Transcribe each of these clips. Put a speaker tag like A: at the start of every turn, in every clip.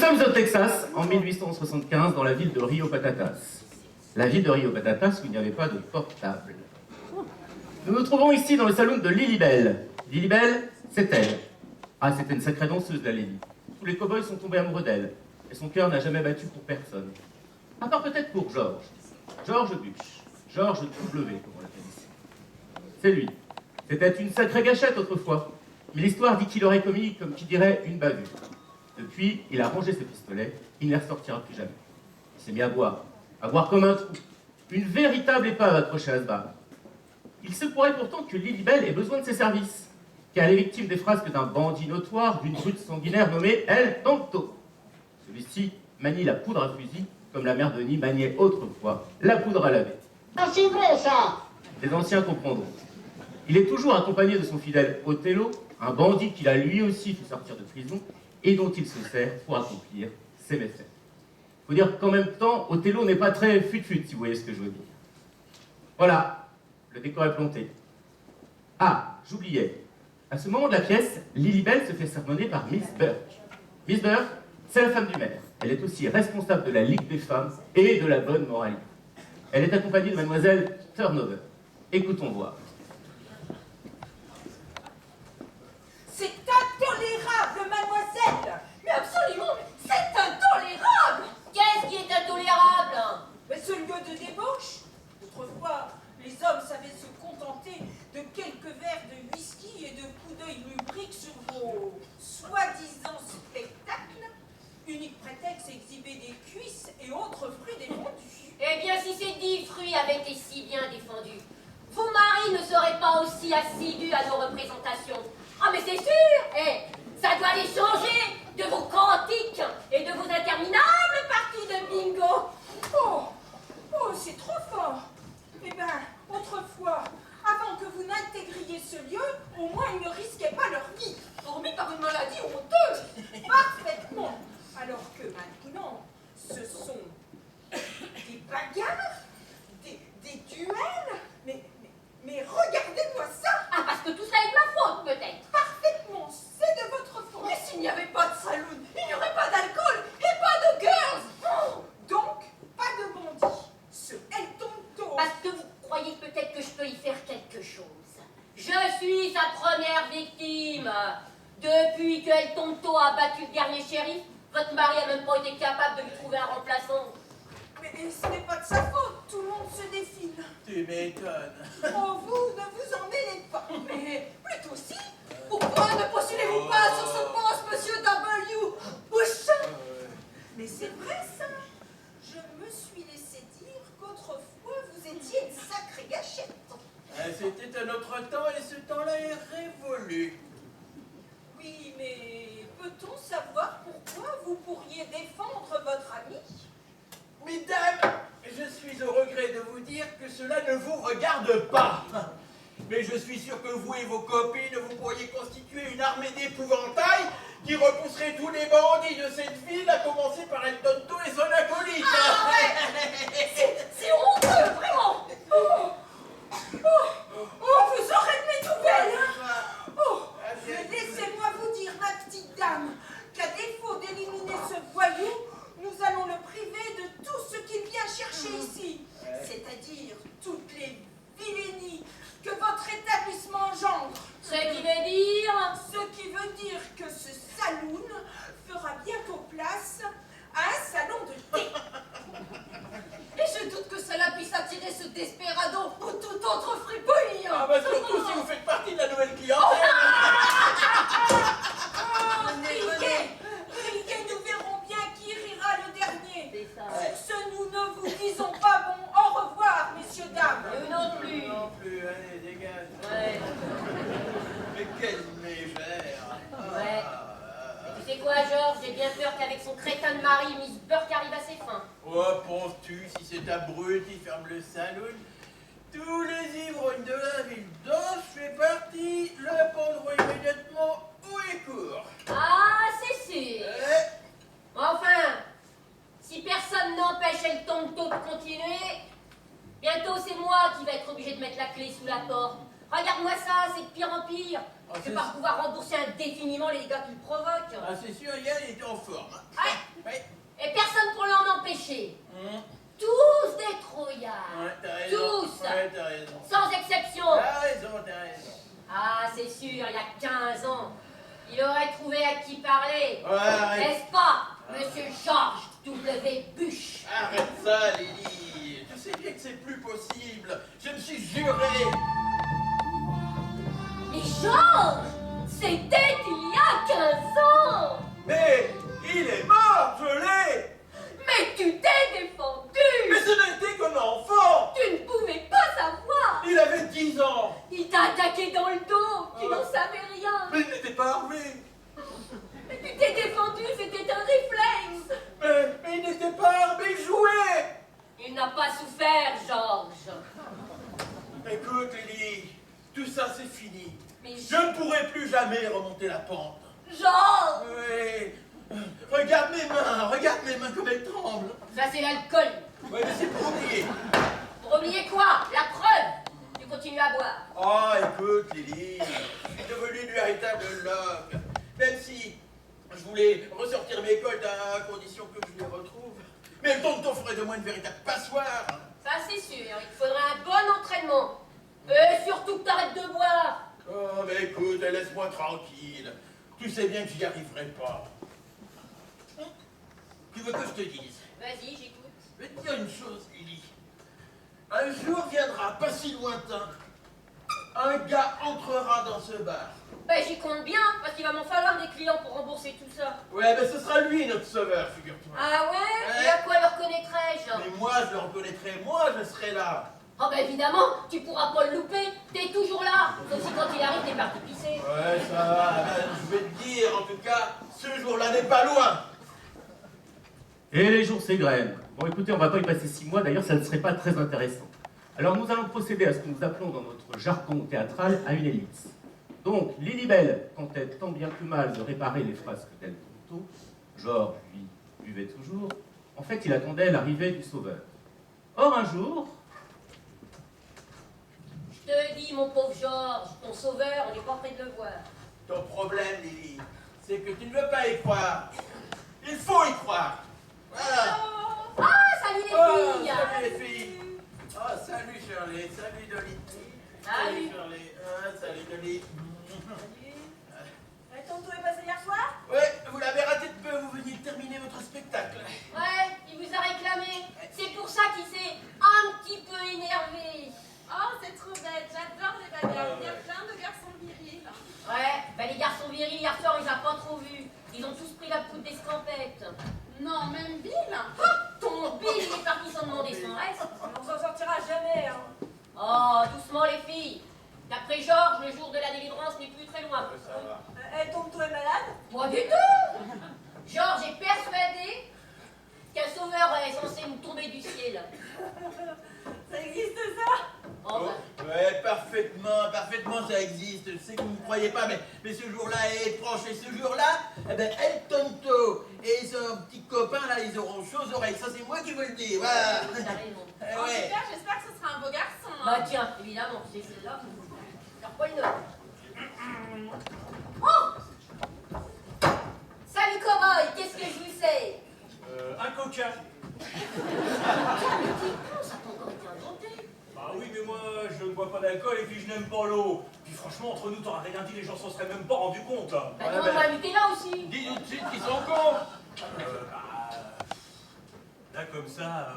A: sommes au Texas, en 1875, dans la ville de Rio Patatas. La ville de Rio Patatas où il n'y avait pas de portable. Nous nous trouvons ici dans le salon de Lilibelle. Lilibelle, c'est elle. Ah, c'était une sacrée danseuse, la Lily. Tous les cow-boys sont tombés amoureux d'elle. Et son cœur n'a jamais battu pour personne. À part peut-être pour George. George Bush. George W, comme on l'appelle ici. C'est lui. C'était une sacrée gâchette autrefois. Mais l'histoire dit qu'il aurait commis, comme qui dirait, une bavure. Depuis, il a rangé ses pistolets, il ne les ressortira plus jamais. Il s'est mis à boire comme un trou. Une véritable épave accrochée à ce bar. Il se pourrait pourtant que Lilibelle ait besoin de ses services, car elle est victime des frasques d'un bandit notoire d'une brute sanguinaire nommée El Tonto. Celui-ci manie la poudre à fusil, comme la mère Denis maniait autrefois la poudre à laver.
B: Ah, c'est vrai ça!
A: Les anciens comprendront. Il est toujours accompagné de son fidèle Othello, un bandit qu'il a lui aussi fait sortir de prison et dont il se sert pour accomplir ses méfaits. Il faut dire qu'en même temps, Othello n'est pas très fut-fut, si vous voyez ce que je veux dire. Voilà, le décor est planté. Ah, j'oubliais. À ce moment de la pièce, Lilibelle se fait sermonner par Miss Burke. Miss Burke, c'est la femme du maire. Elle est aussi responsable de la Ligue des femmes et de la bonne moralité. Elle est accompagnée de mademoiselle Turnover. Écoutons voir.
C: C'est intolérable, mademoiselle! Mais absolument, c'est intolérable!
D: Qu'est-ce qui est intolérable?
C: Mais ce lieu de débauche, autrefois, les hommes savaient se contenter de quelques verres de whisky et de coups d'œil lubriques sur vos soi-disant spectacles, unique prétexte exhiber des cuisses et autres fruits défendus.
D: Eh bien, si ces 10 fruits avaient été si bien défendus, vos maris ne seraient pas aussi assidus à nos représentations. Ah, mais c'est sûr! Eh, ça doit les changer de vos cantiques et de vos interminables parties de bingo.
C: Oh, c'est trop fort! Eh bien, autrefois, avant que vous n'intégriez ce lieu, au moins ils ne risquaient pas leur vie, hormis par une maladie honteuse. Parfaitement. Alors que maintenant, ce sont des bagarres, des duels. Mais regardez-moi ça!
D: Ah, parce que tout ça est de ma faute, peut-être.
C: Parfaitement, c'est de votre faute. Mais s'il n'y avait pas de saloon, il n'y aurait pas d'alcool et pas de girls. Oh, donc, pas de bandits. Ce El Tonto.
D: Parce que vous croyez peut-être que je peux y faire quelque chose. Je suis sa première victime. Depuis que El Tonto a battu le dernier shérif, votre mari a même pas été capable de lui trouver un remplaçant.
C: Mais ce n'est pas de sa faute, tout le monde se défile.
E: Tu m'étonnes.
C: Oh, vous, ne vous en mêlez pas. Mais plutôt si. Pourquoi ne postulez-vous pas sur ce poste, monsieur W. Bush? Mais c'est vrai, ça. Je me suis laissé dire qu'autrefois, vous étiez une sacrée gâchette.
E: C'était un autre temps et ce temps-là est révolu.
C: Oui, mais peut-on savoir pourquoi vous pourriez défendre votre ami?
E: Mesdames, je suis au regret de vous dire que cela ne vous regarde pas. Mais je suis sûr que vous et vos copines, vous pourriez constituer une armée d'épouvantails qui repousserait tous les bandits de cette ville, à commencer par El Tonto et son acolyte.
C: Ah ouais. C'est honteux, vraiment. Oh, vous aurez de mes nouvelles, hein. Oh, mais laissez-moi vous dire, ma petite dame, qu'à défaut d'éliminer ce voyou, nous allons le priver de tout ce qu'il vient chercher ici, c'est-à-dire toutes les vilainies que votre établissement engendre.
D: Ce qui veut dire...
C: Ce qui veut dire que ce saloon fera bientôt place à un salon de thé. Et je doute que cela puisse attirer ce desperado ou tout autre fripouille.
E: Ah bah surtout si vous faites partie de la nouvelle clientèle.
C: Riez, nous verrons bien qui rira le dernier.
D: C'est ça.
C: Sur ce, nous ne vous disons pas bon au revoir, messieurs, dames.
D: Nous non plus.
E: Non plus, allez, dégage.
D: Ouais.
E: Mais quelle mégère.
D: Ouais. Tu sais quoi, Georges? J'ai bien peur qu'avec son crétin de mari, Miss Burke arrive à ses fins.
E: Oh, penses-tu, si c'est ta brute qui ferme le saloon, tous les ivrognes de la ville dont je fais partie le prendront immédiatement au écourt.
D: Ah, c'est sûr. Enfin, si personne n'empêche El Tonto de continuer, bientôt c'est moi qui vais être obligé de mettre la clé sous la porte Regarde-moi ça, c'est de pire en pire.
E: Ah,
D: Je
E: c'est
D: vais pas
E: ça.
D: pouvoir rembourser indéfiniment les dégâts qu'il provoque.
E: Ah, c'est sûr, hier, il était en forme. Hein.
D: Ouais.
E: Ouais.
D: Et personne pour l'en empêcher.
E: Hum.
D: Tous des trouillards.
E: Ouais, t'as raison.
D: Tous.
E: Ouais, t'as raison.
D: Sans exception.
E: T'as raison, t'as raison.
D: Ah, c'est sûr, il y a 15 ans, il aurait trouvé à qui parler.
E: Ouais, arrête.
D: N'est-ce pas, monsieur Georges W. Bush?
E: Arrête ça, Lily. Tu sais bien que c'est plus possible. Je me suis juré.
D: Mais Georges, c'était il y a 15 ans.
E: Mais il est mort, je l'ai.
D: Mais tu t'es défendu.
E: Mais ce n'était qu'un enfant.
D: Tu ne pouvais pas savoir.
E: Il avait 10 ans.
D: Il t'a attaqué dans le dos. Tu n'en savais rien.
E: Mais il n'était pas armé.
D: Mais tu t'es défendu, c'était un réflexe.
E: Mais il n'était pas armé, il jouait.
D: Il n'a pas souffert, Georges.
E: Écoute, Lily, tout ça c'est fini.
D: Mais
E: Je ne pourrai plus jamais remonter la pente.
D: Georges,
E: Oui. Regarde mes mains comme elles tremblent.
D: ça c'est l'alcool.
E: Ouais, mais c'est pour oublier.
D: Pour oublier quoi? La preuve. Tu continues à boire.
E: Oh, écoute, Lily, je suis devenu une véritable loque. Même si je voulais ressortir mes cols à condition que je les retrouve. Mais le tonton ferait de moi une véritable passoire.
D: Ça c'est sûr, il te faudra un bon entraînement. Et surtout que t'arrêtes de boire.
E: Oh, mais écoute, laisse-moi tranquille. Tu sais bien que j'y arriverai pas. Tu veux que je te dise?
D: Vas-y, j'écoute.
E: Je vais te dire une chose, Lily. Un jour viendra, pas si lointain, un gars entrera dans ce bar.
D: Ben j'y compte bien, parce qu'il va m'en falloir des clients pour rembourser tout ça.
E: Ouais, ben ce sera lui notre sauveur, figure-toi.
D: Ah ouais? Et à quoi le reconnaîtrais-je?
E: Mais moi, je le reconnaîtrai, moi, je serai là.
D: Oh ben évidemment, tu pourras pas le louper, t'es toujours là. Sauf si quand il arrive, t'es parti pisser.
E: Ouais, ça va, ben, je vais te dire, en tout cas, ce jour-là n'est pas loin.
A: Et les jours s'égrènent. Bon, écoutez, on va pas y passer 6 mois, d'ailleurs, ça ne serait pas très intéressant. Alors, nous allons procéder à ce que nous appelons dans notre jargon théâtral à une ellipse. Donc, Lilibelle tentait tant bien que mal de réparer les frasques d'El Tonto. Georges, lui, buvait toujours. En fait, il attendait l'arrivée du sauveur. Or, un jour,
D: Je te dis, mon pauvre Georges, ton sauveur, on n'est pas près de le voir.
E: Ton problème, Lily, c'est que tu ne veux pas y croire. Il faut y croire. Voilà.
D: Ah, salut les
E: Oh,
D: filles.
E: salut les filles. Oh, salut Shirley, salut Dolly.
D: Salut.
E: Shirley. Ah, salut Dolly.
C: Tonton est passé hier soir?
E: Ouais, vous l'avez raté de peu, vous veniez de terminer votre spectacle.
D: Ouais, il vous a réclamé. C'est pour ça qu'il s'est un petit peu énervé.
B: Oh, c'est trop bête, j'adore les bagarres. Il y a plein de garçons virils.
D: Ouais, ben les garçons virils, hier soir, il les a pas trop vus. Ils ont tous pris la poudre d'escampette.
B: Non, même Bill.
D: Ton Bill, il est parti sans demander son reste.
C: On s'en sortira jamais, hein.
D: Oh, doucement les filles. D'après Georges, le jour de la délivrance n'est plus très loin.
E: Ça va.
C: Tonton est malade?
D: Pas du tout. Georges est persuadé qu'un sauveur est censé nous tomber du ciel.
C: Ça existe ça?
D: Oh, ben,
E: Ouais, parfaitement ça existe. Je sais que vous ne croyez pas, mais ce jour-là est proche. Et ce jour-là, eh ben, El Tonto et son petit copain, là, ils auront chaud aux oreilles. Ça, c'est moi qui vous le dis. Voilà.
D: t'as raison.
E: Eh
B: En
E: ouais.
B: tout cas, j'espère que ce sera un beau garçon. hein.
D: Bah tiens, évidemment, c'est celle-là. Alors, pas une autre. Oh! Salut cowboy, qu'est-ce que je vous sais?
F: Un coca.
D: Mais t'es con, ça t'a encore été inventé.
F: Bah oui, mais moi, je ne bois pas d'alcool et puis je n'aime pas l'eau. Puis franchement, entre nous, t'aurais rien dit, les gens s'en seraient même pas rendus compte.
D: Bah
E: Ouais,
D: non,
E: bah.
D: on va inviter là aussi.
E: Dis tout de suite qu'ils sont cons.
F: Là, comme ça,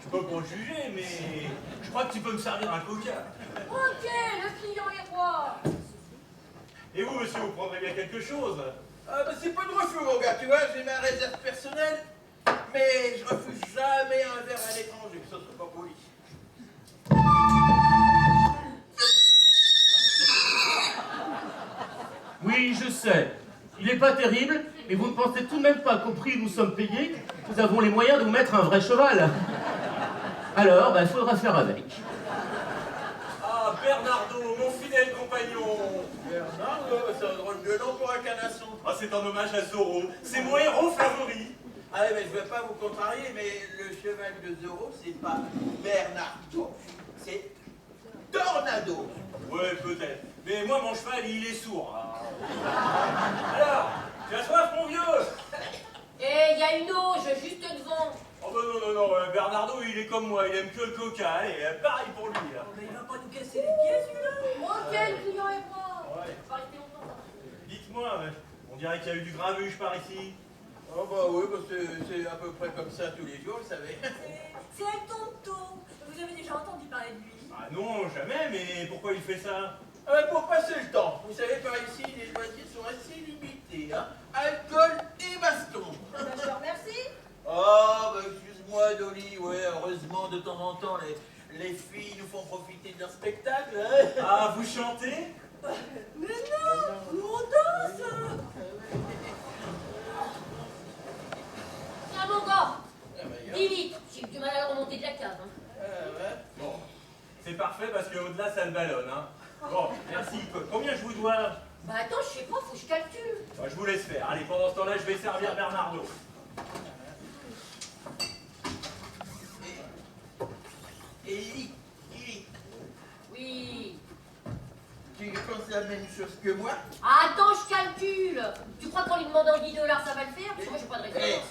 F: je peux pas juger, mais je crois que tu peux me servir un coca.
D: Ok, le client est roi.
F: Et vous, monsieur, vous prendrez bien quelque chose?
E: Ah, bah, c'est pas de refus, mon gars, tu vois, j'ai ma réserve personnelle, mais je refuse jamais un verre à l'étranger, ça serait pas poli.
A: oui, je sais, il n'est pas terrible, mais vous ne pensez tout de même pas qu'au prix où nous sommes payés, nous avons les moyens de vous mettre un vrai cheval. Alors, il faudra faire avec.
F: Ah, Bernardo, mon fidèle compagnon.
E: Bernardo, c'est un drôle de nom pour un canasson.
F: Ah, c'est un hommage à Zorro. C'est mon héros favori.
E: Ah ouais, mais je vais pas vous contrarier, mais le cheval de Zorro, c'est pas Bernardo, c'est Tornado.
F: Ouais, peut-être. Mais moi, mon cheval, il est sourd. Alors, tu as soif, mon vieux?
D: Et il y a une auge juste devant.
F: Oh bah non, Bernardo, il est comme moi, il aime que le coca. Allez, pareil pour lui, là.
C: Oh, mais il va pas nous casser les pieds, celui-là.
D: Oh, quel client est moi.
F: Ouais.
D: Pas rester longtemps.
F: Dites-moi, on dirait qu'il y a eu du grabuge par ici.
E: Oh bah oui, bah c'est à peu près comme ça tous les jours, vous savez.
C: C'est un tonton. Vous avez déjà entendu parler de lui?
F: Ah non, jamais, mais pourquoi il fait ça?
E: Pour passer le temps. Vous savez, par ici, les loisirs sont assez limités. Hein. Alcool et baston.
C: Ah ben, je te remercie.
E: Oh, bah excuse-moi, Dolly. Ouais, heureusement, de temps en temps, les filles nous font profiter de leur spectacle. Hein.
F: Ah, vous chantez?
C: Mais non, nous on danse.
D: Tiens, mon gars.
E: Ah, bah,
D: 10 litres. J'ai eu du mal à remonter de la cave. Hein.
E: ouais.
F: Bon, c'est parfait parce qu'au-delà, ça le ballonne, hein. Bon, merci. Combien je vous dois?
D: Bah attends, je sais pas, faut que je calcule.
F: Bah, je vous laisse faire. Allez, pendant ce temps-là, je vais servir Bernardo.
E: Et Lily,
D: Oui.
E: tu penses la même chose que moi?
D: Attends, je calcule. Tu crois qu'en lui demandant 10 $, ça va le faire? Parce que moi, j'ai pas de référence.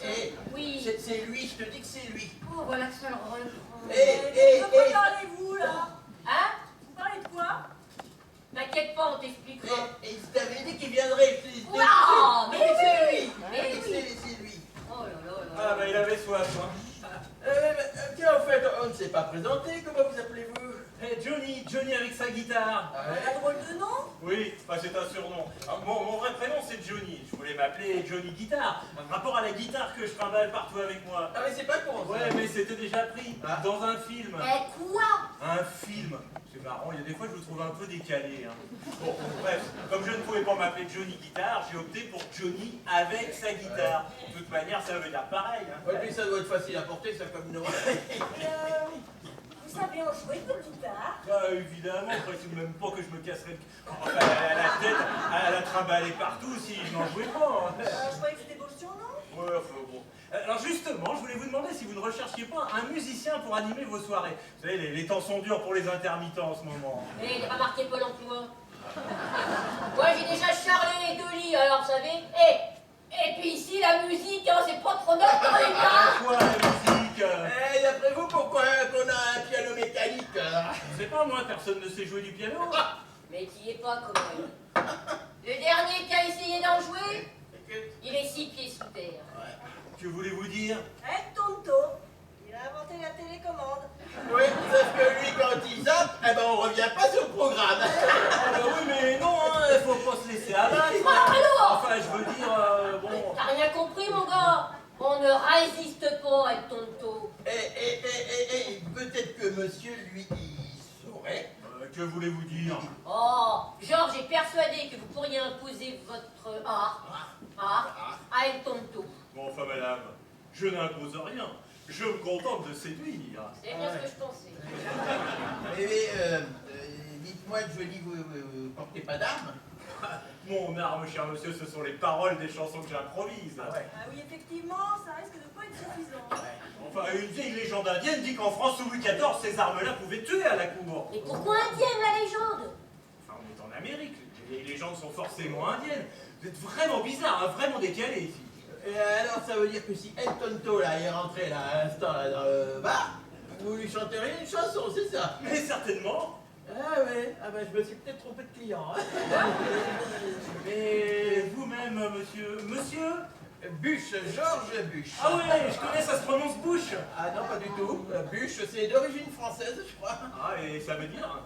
D: Oui.
E: C'est lui, je te dis que c'est lui.
D: Oh, voilà que ça le reprend.
C: De quoi parlez-vous, là?
D: Hein?
C: Vous parlez de quoi?
D: T'inquiète pas, on t'expliquera.
E: Et il t'avait dit qu'il viendrait.
D: Ouah, mais
E: c'est
D: oui.
E: lui.
D: Mais oui.
E: C'est lui.
D: Oh là là là.
F: Ah, bah, il avait soif, hein.
E: Tiens, en fait, on ne s'est pas présenté. Comment vous appelez-vous?
F: Eh, Johnny avec sa guitare.
C: Un drôle de nom?
F: Oui, bah, c'est un surnom. Ah, mon vrai prénom, c'est Johnny. Je voulais m'appeler Johnny Guitare. Rapport à la guitare que je trimballe partout avec moi.
E: Ah, mais c'est pas con. ça.
F: Ouais, mais c'était déjà pris.
E: Ah.
F: Dans un film.
D: Eh, quoi?
F: Un film. C'est marrant, il y a des fois je vous trouve un peu décalé. Hein. Bon, bref, comme je ne pouvais pas m'appeler Johnny Guitare, j'ai opté pour Johnny avec sa guitare. De toute manière, ça veut dire pareil. Hein.
E: Ouais, puis ça doit être facile à porter, ça, comme nom.
C: Vous savez en jouer de guitare?
F: Bah, évidemment, après tout de même pas que je me casserais le... Enfin, la tête à la trimballer partout si je n'en jouais pas. Hein.
C: Je croyais que c'était beau le surnom.
F: Ouais, enfin bon. Alors justement, je voulais vous demander si vous ne recherchiez pas un musicien pour animer vos soirées. Vous savez, les temps sont durs pour les intermittents en ce moment.
D: Eh, t'as pas marqué Pôle emploi? Moi, j'ai déjà Charlet et Dolly, alors vous savez. Et puis ici, la musique, hein, c'est pas trop notre truc, hein.
F: Quoi, la musique
E: Eh, d'après vous, pourquoi qu'on a un piano mécanique?
F: Je sais pas, moi, personne ne sait jouer du piano.
D: Mais t'y es pas, quand même. Le dernier qui a essayé d'en jouer, il est 6 pieds sous terre.
F: Que voulez-vous dire?
C: Un tonto. Il a inventé la télécommande.
E: Oui, sauf que lui, quand il zappe, eh ben, on revient pas sur le programme.
F: Ah bah oui, mais non, hein, faut pas se laisser abattre.
D: Alors,
F: Enfin, je veux dire, bon...
D: t'as rien compris, mon gars? On ne résiste pas à être tonto.
E: Et peut-être que monsieur, lui, il saurait.
F: Que voulez-vous dire?
D: Oh, Georges est persuadé que vous pourriez imposer votre art à El Tonto.
F: Bon, enfin, madame, je n'impose rien. Je me contente de séduire.
D: C'est bien ce que je pensais.
E: Mais dites-moi, Johnny, vous portez pas d'armes?
F: Mon arme, cher monsieur, ce sont les paroles des chansons que j'improvise.
E: Ah ouais.
C: Ah oui, effectivement, ça risque de pas être suffisant.
F: Enfin, une vieille légende indienne dit qu'en France, sous Louis XIV, ces armes-là pouvaient tuer à la cour.
D: Mais pourquoi indienne, la légende?
F: Enfin, on est en Amérique. Les légendes sont forcément indiennes. Vous êtes vraiment bizarre, hein, vraiment décalé ici.
E: Et alors, ça veut dire que si El Tonto, là, est rentré, là, à l'instant, là, dans le bar, vous lui chanteriez une chanson, c'est ça?
F: Mais certainement.
E: Ah ouais, ah bah je me suis peut-être trompé de client. Hein.
F: Mais vous-même, monsieur?
E: Bûche, Georges Bûche.
F: Ah ouais, je connais, ça se prononce bouche.
E: Ah non, pas du tout. Bûche, c'est d'origine française, je crois.
F: Ah, et ça veut dire?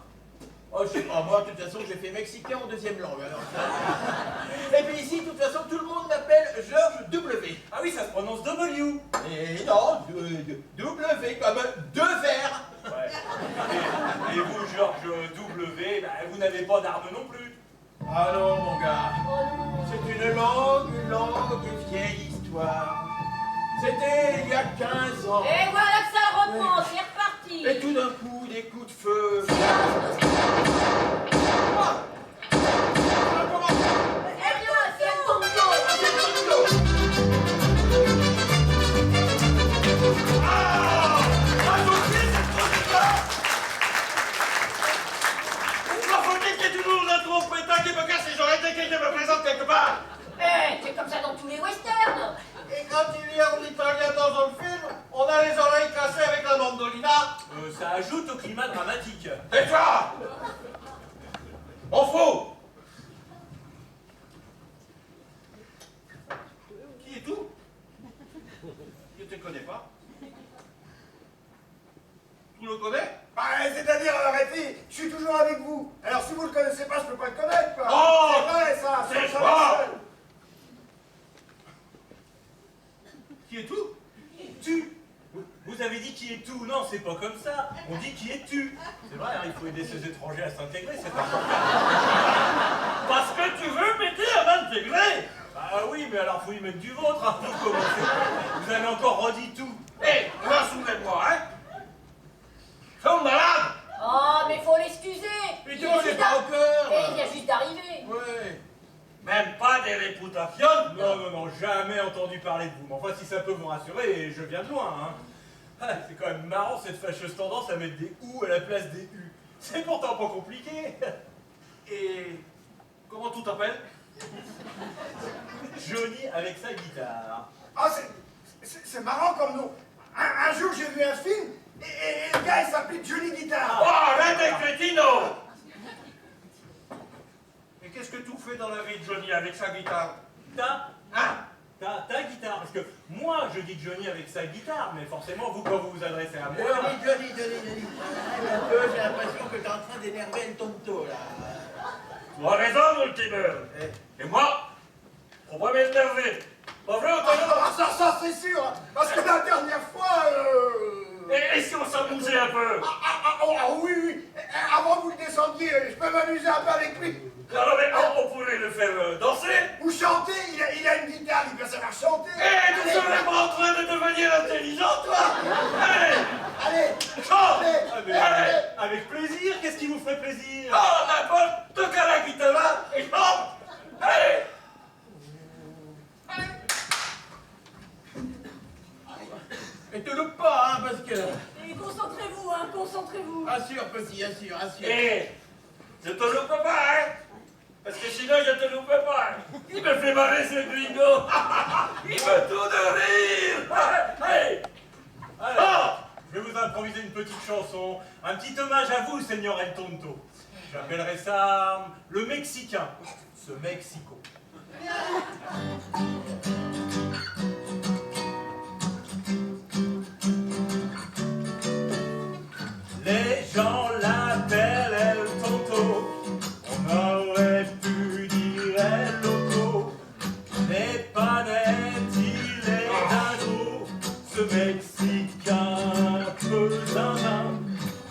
E: Oh, je sais pas, moi, de toute façon, j'ai fait mexicain en deuxième langue, alors. Et puis ici, de toute façon, tout le monde m'appelle Georges W.
F: Ah oui, ça se prononce W.
E: Et non, W, comme deux verres.
F: Ouais. Et vous, Georges W, bah, vous n'avez pas d'armes non plus.
E: Ah non, mon gars.
D: Oh non.
E: C'est une longue vieille histoire. C'était il y a 15 ans.
D: Et voilà que ça reprend, c'est reparti.
E: Et tout d'un coup, des coups de feu. Ah, comment
D: Eh bien, c'est El Tonto.
E: Vous m'en foutez
F: Ça ajoute au climat dramatique.
E: Et toi? On fout! Qui est tout? Je te connais pas. Tu le connais?
G: Bah, c'est-à-dire, Réfi, je suis toujours avec vous. Alors si vous le connaissez pas, je peux pas le connaître, quoi.
E: Oh,
G: c'est vrai, ça.
E: c'est
G: ça,
E: quoi?
G: seul.
E: Qui est tout?
F: Tu. Vous avez dit qui est tout? Non, c'est pas comme ça. On dit qui est tu. C'est vrai, hein, il faut aider ces étrangers à s'intégrer, c'est important.
E: Parce que tu veux m'aider à m'intégrer?
F: Ah oui, mais alors faut y mettre du vôtre, hein, vous commencez. Vous avez encore redit tout.
E: Hé, on va souvenez-moi, hein? Sont malade?
D: Oh, mais faut l'excuser.
E: Mais
D: Il
E: tu
D: vient
E: connais
D: juste
E: pas
D: d'ar-
E: encore.
D: Et il vient juste d'arriver.
E: Ouais. Même pas des réputations?
F: Non, non, non, jamais entendu parler de vous. Mais enfin, si ça peut vous rassurer, je viens de loin, hein. Ah, c'est quand même marrant cette fâcheuse tendance à mettre des ou à la place des u. C'est pourtant pas compliqué.
E: Et comment tu t'appelles?
F: Johnny avec sa guitare.
G: Ah, c'est marrant comme nom. Un jour, j'ai vu un film, et le gars, il s'appelait Johnny Guitar.
E: Oh, arrête des crétinos! Et qu'est-ce que tu fais dans la vie de Johnny avec sa guitare?
F: Ta guitare, parce que moi je dis Johnny avec sa guitare, mais forcément vous quand vous vous adressez à moi.
E: Johnny. Arrête un peu, j'ai l'impression que t'es en train d'énerver le tonto, là.
H: Tu as raison, Multimer. Et moi, on va m'énerver. Pas vrai, Othello?
G: Ah, ça, c'est sûr. Hein, parce que la dernière fois...
H: Et si on s'amusait un peu?
G: Oui. Avant que vous le descendiez, je peux m'amuser un peu avec lui.
H: Alors, mais on pourrait le faire danser.
G: Ou chanter, il a une guitare, il peut savoir chanter.
H: Eh, tu serais pas en train de devenir intelligent, toi?
G: Allez,
H: Chante!
F: Ah, mais
H: Allez!
F: avec plaisir, qu'est-ce qui vous ferait plaisir?
H: Oh, n'importe, toque à la guitare et chante! Allez!
E: Et te loupe pas, hein, parce que...
C: Et concentrez-vous.
E: Assure, petit, assure.
H: Eh, je te loupe pas, hein? Parce que sinon, je te loupe pas. Il me fait marrer ce gringo. Il me tout de rire. Allez!
F: Alors, je vais vous improviser une petite chanson, un petit hommage à vous, Seigneur El Tonto. J'appellerai ça le Mexicain, ce Mexico. Les gens l'appellent El Tonto, on aurait pu dire El Loco, mais pas net, il est dingo, ce Mexicain peu zinzin,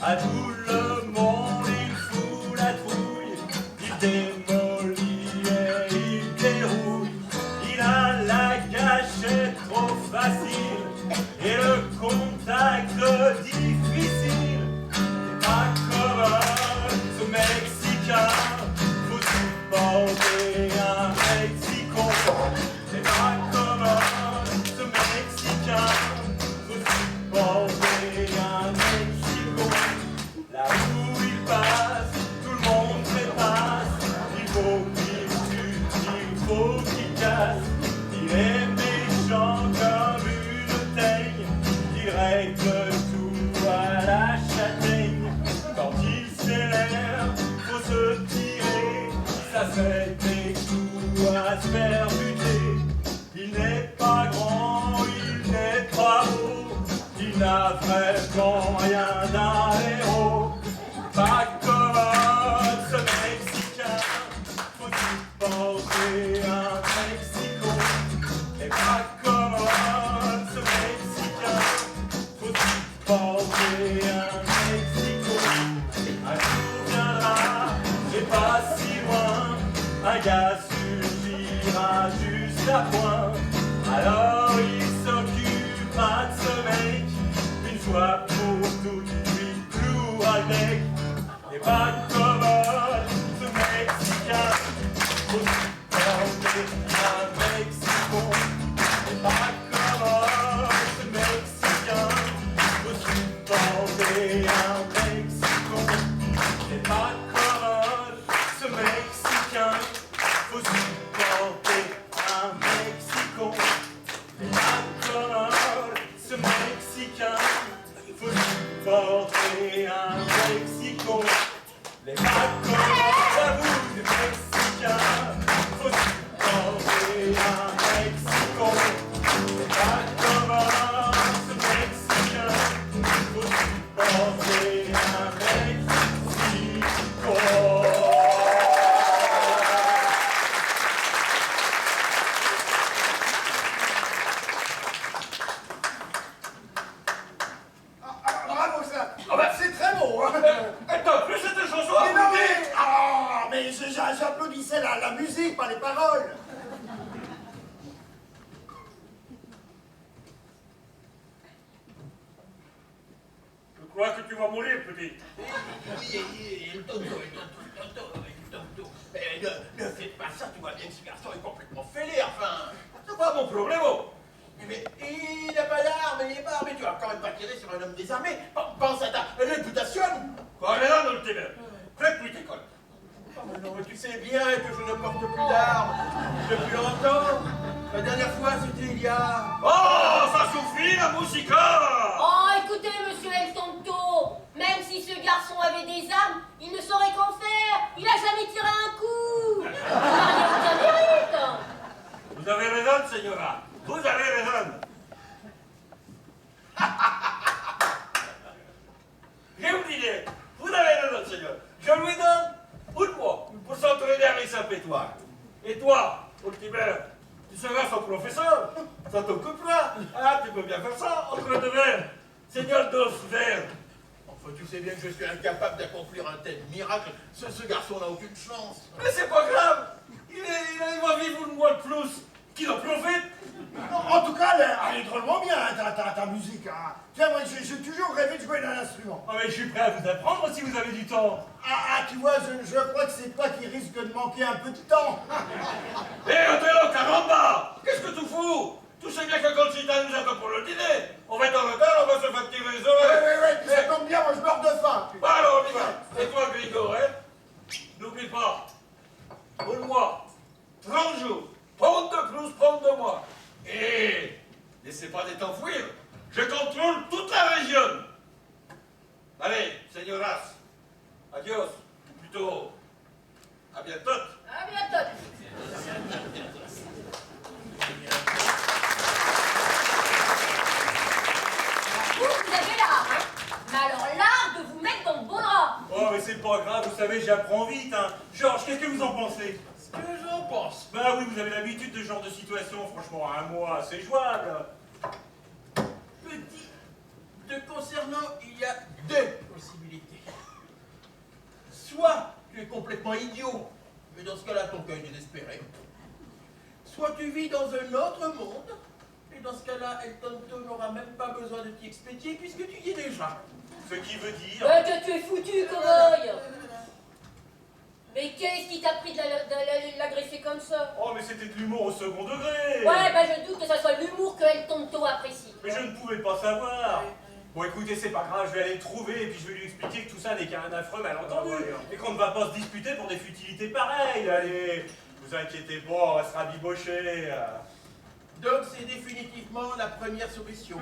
F: à tout le monde il fout la trouille, il démolit et il dérouille, il a la gâchette trop facile, et le contact difficile. Pas comme ce Mexicain, faut supporter un Mexicon. C'est pas comme ce Mexicain, faut supporter un Mexicon. Là où il passe, tout le monde trépasse. Il faut qu'il tue, il faut qu'il casse. Il est méchant comme une teigne, il règle tout à la châtaigne. Quand il s'énerve, faut se tirer, ça fait des coups à se faire buter. Il n'est pas grand, il n'est pas beau, il n'a vraiment rien d'un héros. Pas comme ce Mexicain, faut supporter un Mexico. Et pas comme ce Mexicain, faut supporter un Mexico. Un jour viendra, et pas si loin, un gars suffira juste à point. Alors il s'occupera de ce mec, une fois pour toutes, lui clouera le bec. Et pas comme ce Mexicain, faut supporter un Mexico. Et pas comme ce Mexicain, faut supporter un Mexico. Et pas comme ce Mexicain, faut supporter un Mexico. Et pas comme ce Mexicain, faut supporter supporter un Mexico. Les vacances à vous, les Mexicains. Faut supporter un Mexico. Les vacances mexicains. Faut supporter un Mexico.
G: Bravo, ça.
H: Ah bah.
G: C'est très beau, hein.
H: Attends, plus cette chanson à
G: Mais non,
H: écouter.
G: mais... Ah, mais j'applaudissais la musique, pas les paroles.
H: Je crois que tu vas mourir, petit.
E: Il Tonto. Ne faites pas ça, tu vois bien que ce garçon est complètement fêlé, enfin.
H: C'est pas mon problème.
E: Mais il n'a pas d'armes, il est pas armé, tu vas quand même pas tirer sur un homme désarmé. Pense à ta réputation.
H: Correla dans le tébé. Fais-moi tes cols.
E: Oh, mais non, mais tu sais bien que je ne porte plus d'armes depuis longtemps. La dernière fois, c'était il y a...
H: Oh, ça suffit la musica.
D: Oh, écoutez, monsieur El Tonto, même si ce garçon avait des armes, il ne saurait qu'en faire. Il a jamais tiré un coup. Vous n'avez aucun mérite.
H: Vous avez raison, señora. Vous avez raison. J'ai oublié. Vous avez raison, señor. Je lui donne un mois pour s'entraîner à s'appétoire. Et toi, Ultimer, tu seras son professeur. Ça t'occupera. Ah, tu peux bien faire ça entre deux verres. Seigneur Dos Verres.
E: Enfin, tu sais bien que je suis incapable d'accomplir un tel miracle. Ce garçon n'a aucune chance.
H: Mais c'est pas grave. Il va vivre le mois de plus. Qu'il en profite.
G: En tout cas, elle est drôlement bien, hein, ta musique. Hein. Tiens, moi, j'ai toujours rêvé de jouer d'un instrument.
F: Ah mais je suis prêt à vous apprendre si vous avez du temps.
G: Tu vois, je crois que c'est toi qui risque de manquer un peu de temps.
H: Hé, Othello, caramba! Qu'est-ce que tu fous? Tu sais bien que Conchita nous attend pour le dîner. On va être en retard, on va se faire tirer les oreilles.
G: Oui, puis ça tombe bien, moi je meurs de faim.
H: Bah alors, on y va. Et toi, Grigor, hein? N'oublie pas, pour moi, 30 jours, 30 de plus, 30 de moins. Et laissez pas des t'enfuir. Je contrôle toute la région. Allez, señoras, adios, ou plutôt, à bientôt.
D: À bientôt. Vous avez l'art, hein? Mais alors l'art de vous mettre dans le bon drap.
F: Oh mais c'est pas grave, vous savez, j'apprends vite, hein. Georges, qu'est-ce que vous en pensez?
E: Ce que j'en pense.
F: Bah oui, vous avez l'habitude de ce genre de situation, franchement, un mois, c'est jouable.
E: Petit, te concernant, il y a deux possibilités. Soit tu es complètement idiot, mais dans ce cas-là, ton cas est désespéré. Soit tu vis dans un autre monde, et dans ce cas-là, El Tonto n'aura même pas besoin de t'y expédier puisque tu y es déjà.
F: Ce qui veut dire...
D: Que tu es foutu, cow-boy. Mais qu'est-ce qui t'a pris de l'agresser comme ça?
F: Oh mais c'était de l'humour au second degré.
D: Ouais, bah je doute que ça soit l'humour que El Tonto apprécie.
F: Mais je ne pouvais pas savoir. Bon écoutez, c'est pas grave, je vais aller le trouver et puis je vais lui expliquer que tout ça n'est qu'un affreux malentendu. Et qu'on ne va pas se disputer pour des futilités pareilles. Allez, vous inquiétez pas, on va se rabibocher.
E: Donc c'est définitivement la première solution.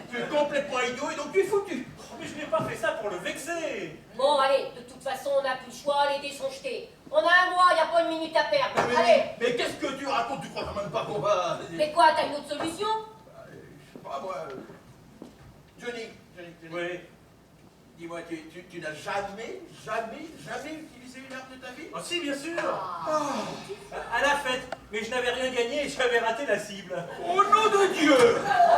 E: Tu es complètement idiot et donc tu es foutu.
F: Oh, mais je n'ai pas fait ça pour le vexer.
D: Bon, allez, de toute façon, on n'a plus le choix, les dés sont jetés. On a un mois, y a pas une minute à perdre. Allez.
E: Mais qu'est-ce que tu racontes? Tu crois quand même pas qu'on va...
D: Mais quoi, t'as une autre solution?
E: Je sais pas moi... Johnny,
F: Oui.
E: dis-moi, tu n'as jamais utilisé une arme de ta vie?
F: Oh si, bien sûr. À la fête, mais je n'avais rien gagné et j'avais raté la cible.
E: Au nom de Dieu!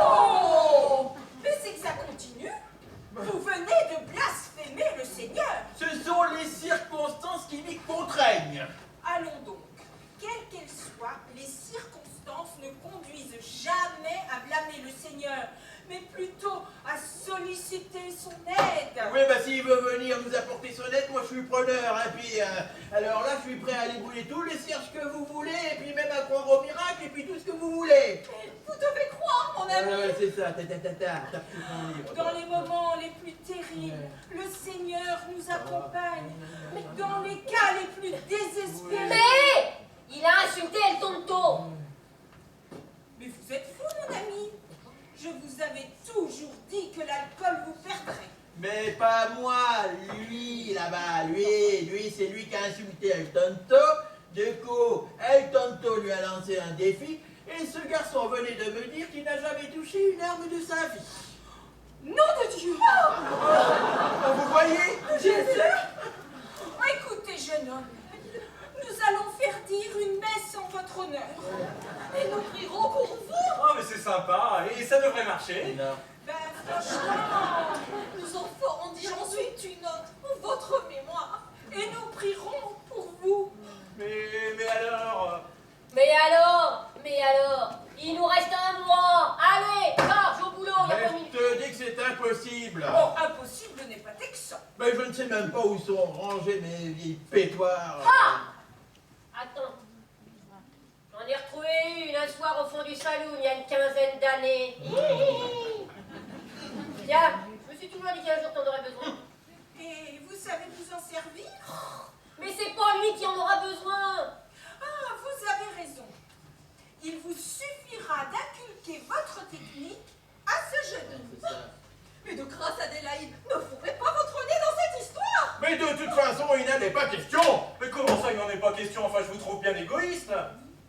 C: Oh! Mais c'est que ça continue. Vous venez de blasphémer le Seigneur.
E: Ce sont les circonstances qui m'y contraignent.
C: Allons donc. Quelles qu'elles soient, les circonstances ne conduisent jamais à blâmer le Seigneur, mais plutôt à solliciter son aide.
E: Oui, bah s'il veut venir nous apporter son aide, moi je suis preneur. Hein, puis, alors là, je suis prêt à aller brûler tous les cierges que vous voulez, et puis même à croire au miracle, et puis tout ce que vous voulez.
C: Vous devez croire, mon ami.
E: C'est ça, t'as pris ton livre.
C: Dans les moments les plus terribles, le Seigneur nous accompagne. Mais dans les cas les plus désespérés...
D: Mais il a insulté El Tonto.
C: Mais vous êtes fou, mon ami. Je vous avais toujours dit que l'alcool vous perdrait.
E: Mais pas moi, lui là-bas, lui, c'est lui qui a insulté El Tonto. Du coup, El Tonto lui a lancé un défi, et ce garçon venait de me dire qu'il n'a jamais touché une arme de sa vie.
C: Nom de Dieu!
E: Vous voyez?
C: Jésus! Écoutez, jeune homme, nous allons faire dire une messe en votre honneur. Et nous prierons pour vous.
F: Oh, mais c'est sympa, et ça devrait marcher.
E: Non.
C: Ben, franchement,
B: Nous en ferons dire ensuite une note en votre mémoire.
C: et nous prierons pour vous.
F: Mais alors...
D: Mais alors, il nous reste un mois. Allez, marche au boulot, il y a
E: Mais
D: pas
E: je
D: minutes.
E: te dis que c'est impossible.
C: Oh, impossible n'est pas texan.
E: Mais je ne sais même pas où sont rangés mes vieilles pétoires.
D: Attends. J'en ai retrouvé une un soir au fond du saloon il y a une quinzaine d'années. Tiens, je me suis toujours dit qu'un jour t'en aurais besoin.
C: Et vous savez vous en servir?
D: Mais c'est pas lui qui en aura besoin.
C: Ah, vous avez raison. Il vous suffira d'inculquer votre technique à ce jeune homme.
B: Mais de grâce à Adélaïde, ne fourrez pas votre nez dans cette histoire.
E: Mais de toute façon, il n'en est pas question.
F: Mais comment ça, il n'en est pas question? Enfin, je vous trouve bien égoïste.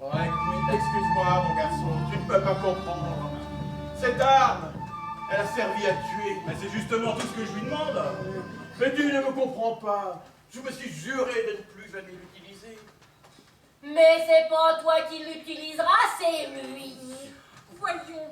E: Oh, excuse-moi, mon garçon, tu ne peux pas comprendre. Cette arme, elle a servi à tuer.
F: Mais c'est justement tout ce que je lui demande.
E: Mais tu ne me comprends pas. Je me suis juré de ne plus jamais l'utiliser.
D: Mais c'est pas toi qui l'utiliseras, c'est lui.
C: Voyons,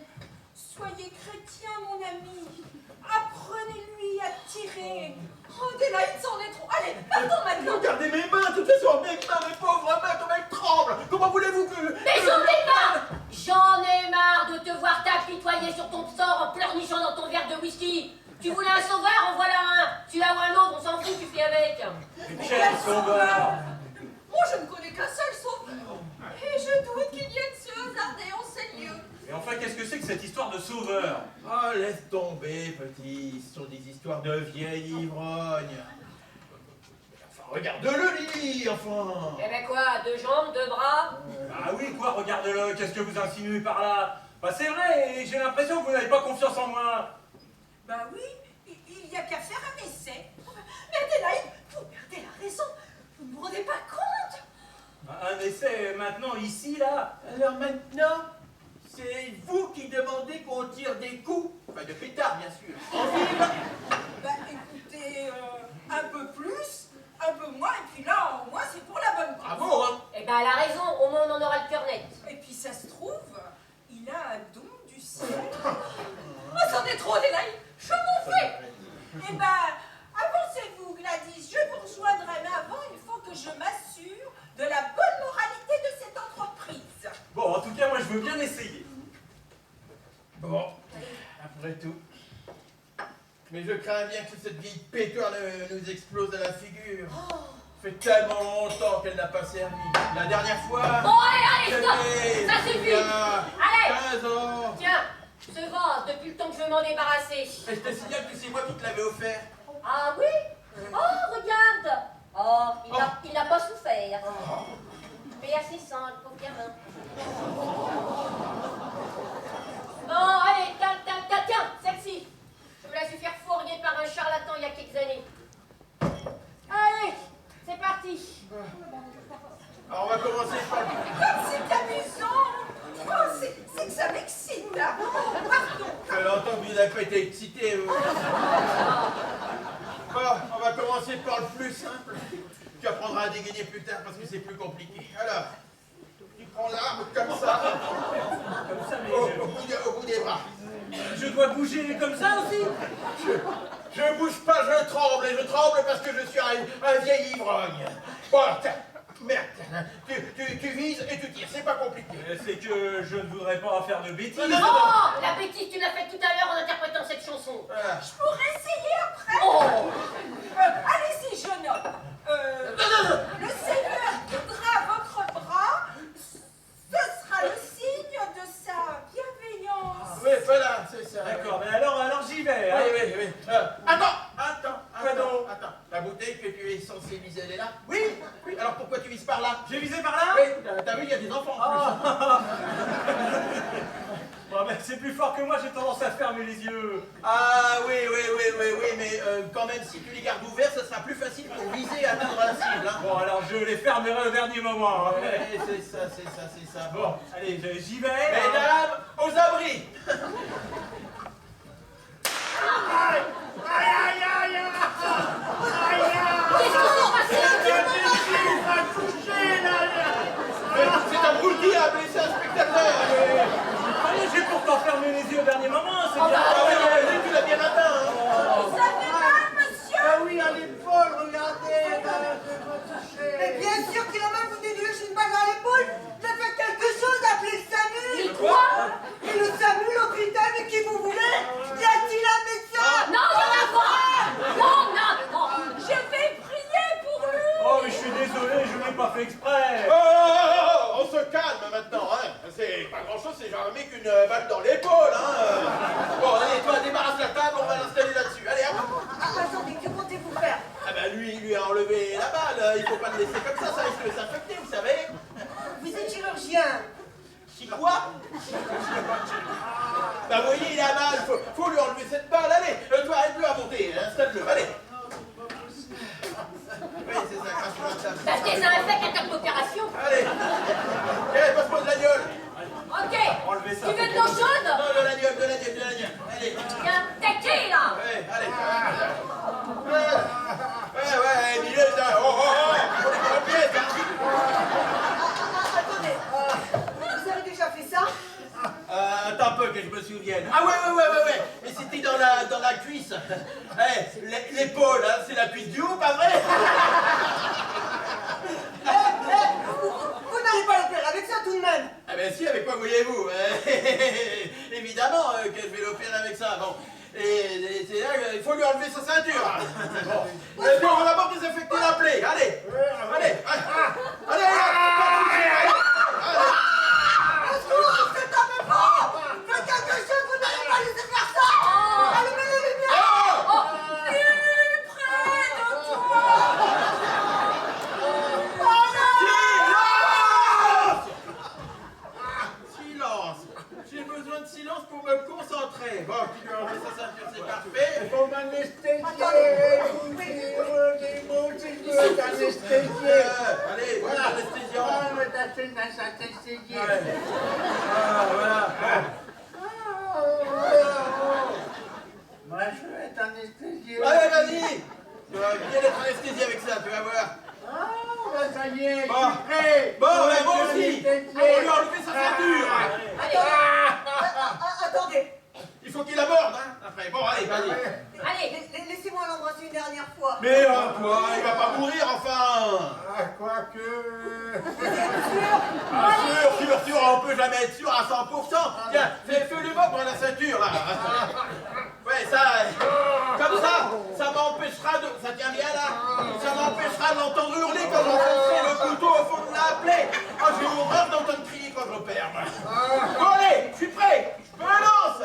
C: soyez chrétien, mon ami. Apprenez-lui à tirer.
B: Oh, Adélaïde, c'en est trop. Allez, partons maintenant.
E: Regardez mes mains, de toute façon, mes mains, mes pauvres mains, comme elles tremblent. Comment voulez-vous que...
D: Mais j'en ai marre. J'en ai marre de te voir t'apitoyer sur ton sort en pleurnichant dans ton verre de whisky. Tu voulais un sauveur, en voilà un. Tu as ou un autre, on s'en fout, tu fais avec.
F: Mais quel sauveur!
B: Moi, je ne connais qu'un seul sauveur. Et je doute qu'il vienne se hasarder en ces lieux.
F: Et enfin, qu'est-ce que c'est que cette histoire de sauveur?
E: Oh, laisse tomber, petit. Ce sont des histoires de vieilles ivrognes. Enfin, regarde-le, Lily, enfin.
D: Eh ben quoi, 2 jambes, 2 bras?
F: Ah oui, quoi, regarde-le, qu'est-ce que vous insinuez par là? Bah c'est vrai, et j'ai l'impression que vous n'avez pas confiance en moi.
C: Ben oui, il n'y a qu'à faire un essai.
B: Mais Adélaïde, vous perdez la raison. Vous ne vous rendez pas compte.
F: Un essai maintenant, ici, là?
E: Alors maintenant, c'est vous qui demandez qu'on tire des coups. Enfin, de pétard, bien sûr. En ville.
C: Ben écoutez, un peu plus, un peu moins, et puis là, au moins, c'est pour la bonne cause.
E: Bravo, hein.
D: Eh ben elle a raison, au moins on en aura le cœur net.
C: Et puis ça se trouve, il a un don du ciel.
B: Oh, c'en est trop, Adélaïde. Je m'en vais.
C: Eh ben, avancez-vous, Gladys, je vous rejoindrai, mais avant, il faut que je m'assure de la bonne moralité de cette entreprise.
F: Bon, en tout cas, moi, je veux bien essayer.
E: Bon, après tout. Mais je crains bien que cette vieille pétoire nous explose à la figure. Ça fait tellement longtemps qu'elle n'a pas servi. La dernière fois...
D: Bon allez, stop.
E: c'était
D: Ça suffit.
E: il y a
D: Allez.
E: 15 ans.
D: Tiens, ce vase, depuis le temps que je veux m'en débarrasser.
E: Et je te signale que c'est moi qui te l'avais offert.
D: Ah oui? Oh, regarde. Oh, il n'a pas souffert. Mais assez sans, le pauvre gamin. Bon, allez, tiens, celle-ci. Je me la suis fait fourguer par un charlatan il y a quelques années. Allez, c'est parti.
E: Alors on va commencer par...
C: Comme c'est amusant. Oh, c'est que ça m'excite, là. Pardon.
E: Ça fait longtemps que vous n'avez pas été excité, vous. Bon, on va commencer par le plus simple. Tu apprendras à dégainer plus tard parce que c'est plus compliqué. Alors, tu prends l'arme comme ça,
F: Comme ça, mais
E: au bout des bras.
F: je dois bouger comme ça aussi?
E: Je bouge pas, je tremble, et je tremble parce que je suis un vieil ivrogne. Bon, tiens, merde, tu vises et tu tires, c'est pas compliqué.
F: C'est que je ne voudrais pas faire de bêtises.
D: Oh, la bêtise, tu l'as faite tout à l'heure en interprétant cette chanson.
E: Voilà.
C: Je pourrais essayer après.
D: Oh,
C: Allez-y, jeune homme. Le Seigneur guidera votre bras. Ce sera le signe de sa bienveillance.
E: Oui, voilà, c'est ça.
F: D'accord, mais alors j'y vais. Hein.
E: Oui. Attends.
F: Quoi donc?
E: Attends. La bouteille que tu es censé viser, elle est là? Oui. Alors pourquoi tu vises par là?
F: J'ai visé par là?
E: Oui, t'as vu, il y a des enfants. en plus.
F: Bon, Oh, mais c'est plus fort que moi, j'ai tendance à fermer les yeux.
E: Ah oui, mais quand même, si tu les gardes ouverts, ça sera plus facile pour viser et atteindre la cible. Hein.
F: Bon, alors je les fermerai au dernier moment. Hein.
E: Ouais, c'est ça.
F: Bon, allez, j'y vais.
E: Mesdames, aux abris.
G: Aïe, aïe, aïe, aïe, aïe.
D: Qu'est-ce qui s'est passé?
G: Il va toucher, là.
E: C'est un broutilles à blesser un spectateur.
F: Allez, j'ai pourtant fermé les yeux au dernier moment, c'est
D: Oh,
F: bien.
D: bah,
E: Ah oui, tu l'as bien atteint. Hein.
C: Vous avez mal, monsieur?
G: Ah oui, à l'épaule, regardez, là, je vais toucher.
C: Mais bien sûr qu'il a mal, vous déduisez une balle à l'épaule. Mais faites quelque chose, appelez le SAMU.
D: Mais quoi?
C: Et le SAMU, l'hôpital, mais qui vous voulez? Y a-t-il un médecin?
D: Non, il y en a pas! Non.
C: Je vais prier pour lui.
F: Oh, mais je suis désolé, je l'ai pas fait exprès.
E: Oh, on se calme maintenant, hein. C'est pas grand chose, c'est jamais qu'une balle dans l'épaule, hein. Bon, allez, toi, débarrasse la table, on va l'installer là-dessus. Allez, hop.
C: Attendez, que comptez-vous faire?
E: Ah ben lui a enlevé la balle, il faut pas le laisser comme ça risque de s'infecter, vous savez.
C: Vous êtes chirurgien.
E: Si quoi? Bah vous voyez, il a mal, faut lui enlever cette balle, allez, toi, aide-le à monter, installe-le, allez. Oui, c'est ça, crache sur la table.
D: Ça se désinfecte à terme d'opération.
E: Allez, allez, passe-moi de l'agnole.
D: Ok.
F: Enlevez ça.
D: Tu veux de l'eau chaude?
E: Non, de l'agnole, allez.
D: Viens, t'es là?
E: Ouais, allez. Ouais, dis-le, ça. Oh, on est dans la pièce, hein.
C: Attendez, vous avez déjà fait ça?
E: Attends un peu que je me souvienne. Ah ouais. Mais c'était dans la cuisse. L'épaule, hein, c'est la cuisse du haut, pas vrai?
C: Vous n'allez pas l'opérer avec ça tout de même.
E: Ah ben si, avec quoi voulez-vous? Évidemment que je vais l'opérer avec ça. Bon. Et c'est là qu'il faut lui enlever sa ceinture. Bon. On va d'abord désinfecter la plaie. Allez.
C: C'est un peu fort. Faites quelque chose, vous n'allez pas laisser faire ça. Allumez les lumières. Plus près de toi.
E: Silence. J'ai besoin de silence pour me concentrer. Bon, tu lui enlever sa ceinture, c'est parfait.
G: Faut m'anesthésier.
E: Allez, voilà, anesthésiant. Voilà.
G: Moi, je vais être anesthésié.
E: Allez, vas-y. Tu vas bien être anesthésié avec ça, tu vas voir.
G: Ça y est,
E: Bon.
G: je suis prêt.
E: Bon, mais moi aussi. On va lui enlever sa ceinture.
C: Attendez.
E: Il faut qu'il aborde, hein, après. Bon, allez, vas-y.
D: Allez.
C: Laissez-moi l'embrasser une dernière fois.
E: Mais quoi, il va pas mourir, enfin.
G: Quoique...
E: Sûr, on peut jamais être sûr à 100%. Tiens, fais-le moi pour la ceinture, là. Ouais, ça, comme ça m'empêchera de... Ça tient bien, là. Ça m'empêchera de l'entendre hurler quand j'enfoncerai le couteau au fond de la plaie. Ah, j'ai horreur d'entendre crier quand j'opère. Bon, allez, je suis prêt. Je me lance.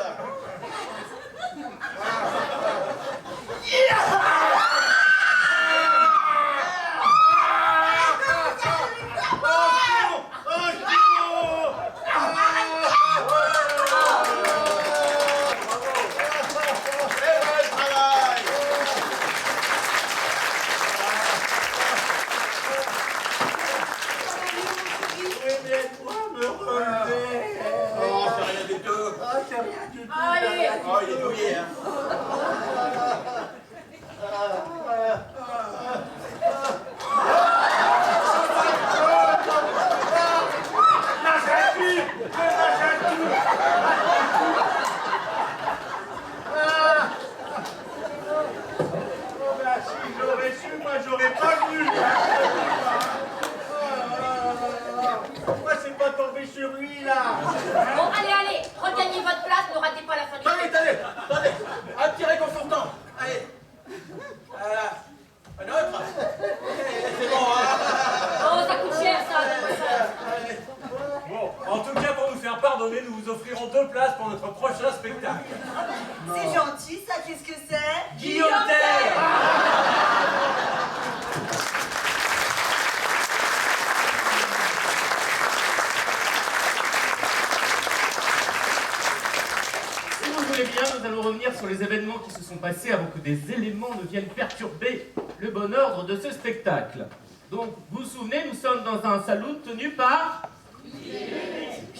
A: sur les événements qui se sont passés avant que des éléments ne viennent perturber le bon ordre de ce spectacle. Donc, vous vous souvenez, nous sommes dans un saloon tenu par...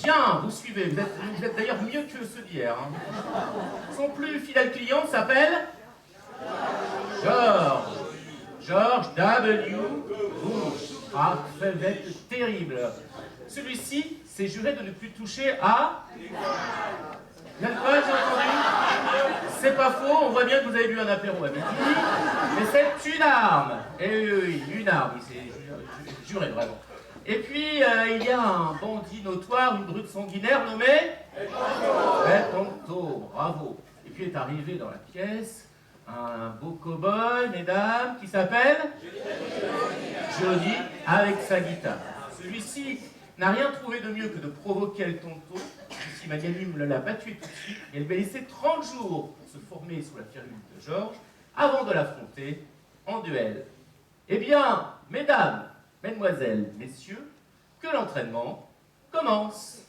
A: Bien, vous suivez, vous êtes d'ailleurs mieux que ceux d'hier. Hein. Son plus fidèle client s'appelle... George W. Bush. Ah, fête terrible. Celui-ci s'est juré de ne plus toucher à... L'alcool, j'ai entendu. C'est pas faux, on voit bien que vous avez bu un apéro à midi. Mais c'est une arme. Et oui, une arme, il s'est juré vraiment. Et puis, il y a un bandit notoire, une brute sanguinaire nommée... Tonto, bravo. Et puis est arrivé dans la pièce un beau cow-boy, mesdames, qui s'appelle... Johnny, avec sa guitare. Celui-ci n'a rien trouvé de mieux que de provoquer le tonto. Si magnanime l'a battu tout de suite, et elle va laisser 30 jours pour se former sous la firule de Georges avant de l'affronter en duel. Eh bien, mesdames, mesdemoiselles, messieurs, que l'entraînement commence.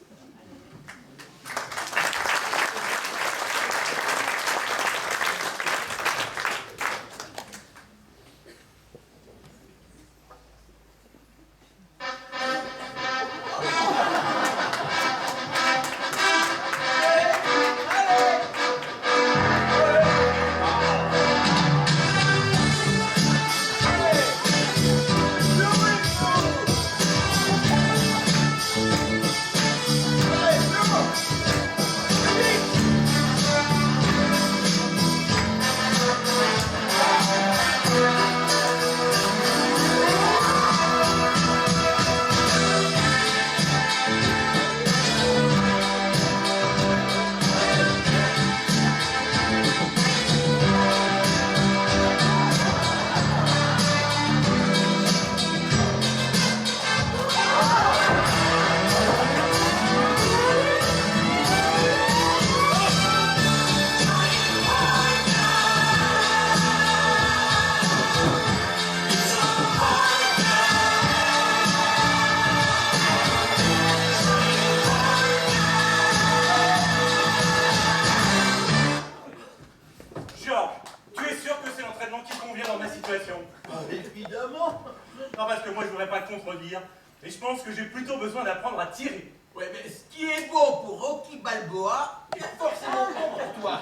F: Et je pense que j'ai plutôt besoin d'apprendre à tirer.
E: Ouais, mais ce qui est bon pour Rocky Balboa est forcément bon pour toi.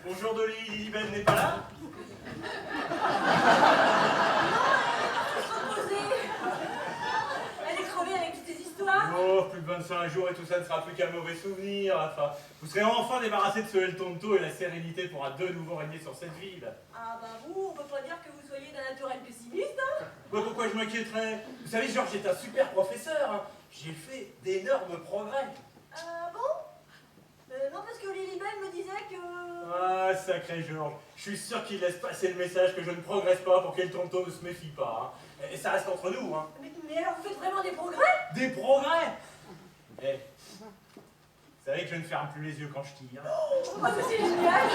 F: Bonjour Dolly, Lilibelle n'est pas là? pauvre, plus de 25 jours et tout ça ne sera plus qu'un mauvais souvenir. Enfin, vous serez enfin débarrassé de ce El Tonto et la sérénité pourra de nouveau régner sur cette ville.
B: Ah bah vous, on peut pas dire que vous soyez d'un naturel pessimiste, hein?
F: Ouais, pourquoi je m'inquiéterais? Vous savez, Georges est un super professeur. Hein. J'ai fait d'énormes progrès.
B: Ah bon? Non, parce que Lilibelle me disait que...
F: Ah, sacré Georges. Je suis sûr qu'il laisse passer le message que je ne progresse pas pour qu'El Tonto ne se méfie pas. Hein. Et ça reste entre nous. Hein.
B: Mais alors vous faites vraiment des progrès?
F: Des progrès? Eh, vous savez que je ne ferme plus les yeux quand je tire.
B: Oh, ça c'est génial!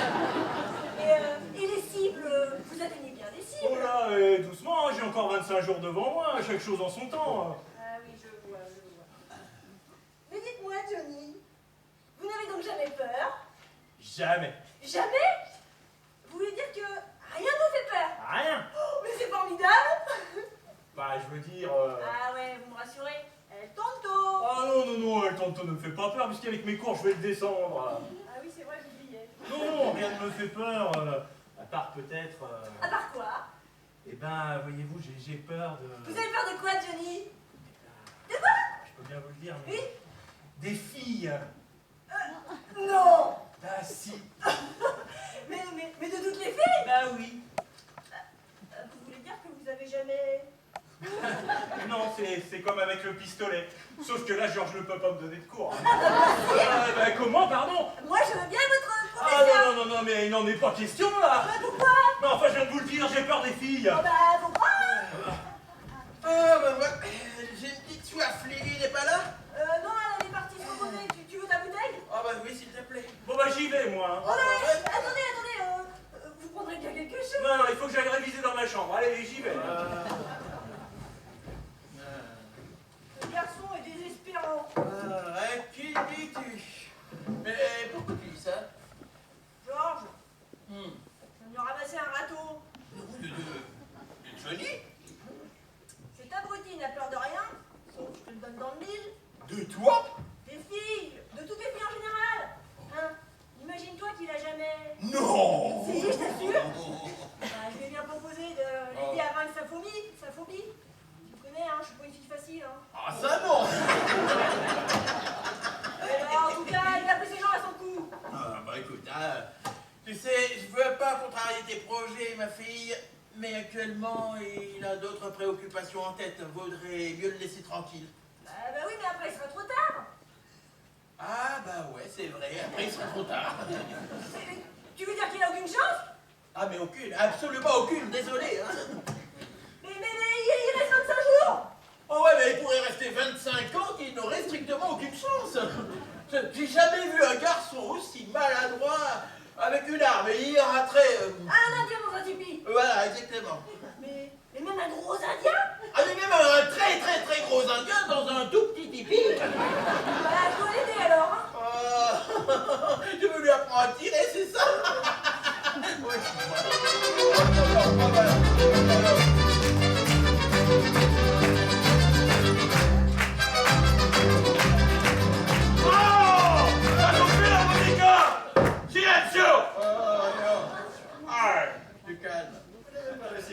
B: Et les cibles, vous atteignez bien des cibles?
F: Oh là, doucement, hein, j'ai encore 25 jours devant moi, chaque chose en son temps.
B: Ah oui, je vois. Mais dites-moi, Johnny, vous n'avez donc jamais peur?
F: Jamais.
B: Jamais? Vous voulez dire que rien ne vous fait peur?
F: Rien.
B: Oh, mais c'est formidable!
F: Bah, je veux dire...
B: Ah ouais, vous me rassurez, El Tonto!
F: Ah non, El Tonto ne me fait pas peur, puisqu'avec mes cours, je vais le descendre.
B: Ah oui, c'est vrai, j'oubliais.
F: Non, rien ne me fait peur, à part peut-être...
B: À part quoi?
F: Eh ben, voyez-vous, j'ai peur de...
B: Vous avez peur de quoi, Johnny?
F: Je peux bien vous le dire, mais...
B: Oui?
F: Des filles.
B: Non!
F: Ah si.
B: mais de toutes les filles?
F: Bah oui.
B: Vous voulez dire que vous avez jamais...
F: Non, c'est comme avec le pistolet. Sauf que là, Georges ne peut pas me donner de cours. Bah comment, pardon?
B: Moi, je veux bien votre
F: Ah
B: professeur!
F: non, mais il n'en est pas question, là.
B: Pourquoi?
F: Mais enfin, je viens de vous le dire, j'ai peur des filles.
B: Oh bah, pourquoi?
E: Ah, bah moi, j'ai une petite soif. Lily n'est pas là?
B: Non, elle est partie se reposer. Tu veux ta bouteille?
E: Ah bah oui, s'il te plaît.
F: Bon bah j'y vais, moi.
B: Oh non, attendez, vous prendrez bien quelque chose?
F: Non, il faut que j'aille réviser dans ma chambre. Allez, j'y vais.
B: Le garçon est désespérant.
E: Qui dis-tu? Mais pourquoi tu dis ça?
B: Georges, on lui a ramassé un râteau.
E: De Johnny?
B: Cet abruti n'a peur de rien, sauf que je te le donne dans le mille.
E: De toi?
B: Des filles, de toutes les filles en général. Hein? Imagine-toi qu'il a jamais...
E: Non!
B: Si, je t'assure. Je lui ai bien proposé de l'aider à vaincre sa phobie. Tu connais, hein, je suis pas une fille facile. Hein.
E: Ah ça non!
B: Alors, en tout cas, il a pris ses gens à son cou.
E: Ah bah écoute, hein, tu sais, je veux pas contrarier tes projets, ma fille, mais actuellement, il a d'autres préoccupations en tête. Vaudrait mieux le laisser tranquille.
B: Bah oui, mais après, il sera trop tard.
E: Ah bah ouais, c'est vrai, après il sera trop tard.
B: Tu veux dire qu'il a aucune chance?
E: Ah mais aucune, absolument aucune, désolé. Hein.
B: Mais il reste 25 jours.
E: Oh ouais, mais il pourrait rester 25 ans qu'il n'aurait strictement aucune chance. J'ai jamais vu un garçon aussi maladroit avec une arme et il raterait...
B: Un indien dans un tipi.
E: Voilà, exactement.
B: Mais même un gros indien?
E: Ah mais même un très gros indien dans un tout petit tipi.
B: Bah, je dois l'aider alors. Hein.
E: Tu veux lui apprendre à tirer, c'est ça? Ouais.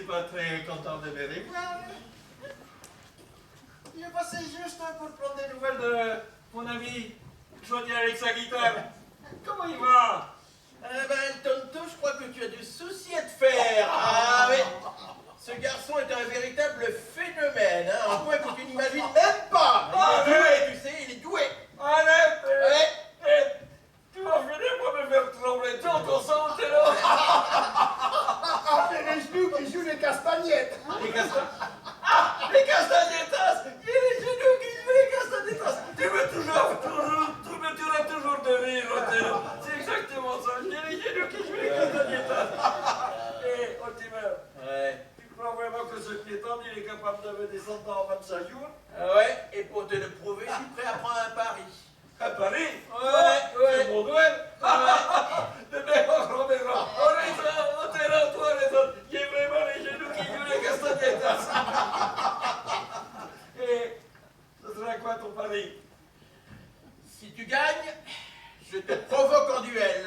H: Pas très content de me revoir. Il est passé juste pour prendre des nouvelles de mon ami Johnny avec sa guitare. Comment il va?
E: Ben, Tonto, je crois que tu as du souci à te faire. Ah oui. Ce garçon est un véritable phénomène, hein, un point que tu n'imagines même pas. Il est doué, tu sais, il est doué.
H: Arrête!
E: Ouais.
H: Tu vas finir par me faire trembler tout ton sang, t'es là!
G: Ah, c'est les genoux qui jouent les castagnettes.
E: Les castagnetas. Ah, les castagnetas. Il y a les genoux qui jouent les castagnetas.
H: Tu me tueras toujours de rire, Othello. C'est exactement ça. Il y a les genoux qui jouent les castagnetas. Et, Ultimeur,
E: Ouais.
H: tu crois vraiment que ce piéton, il est capable de me descendre dans 25 jours?
E: Ouais, et pour te le prouver, je suis prêt à prendre un pari.
H: À Paris?
E: Ouais.
H: C'est mon duel? Le mec encore méchant. Othello, toi, les autres, il y a vraiment les genoux qui jouent les castagnetas. Et, ce sera quoi ton pari?
E: Si tu gagnes, je te provoque en duel.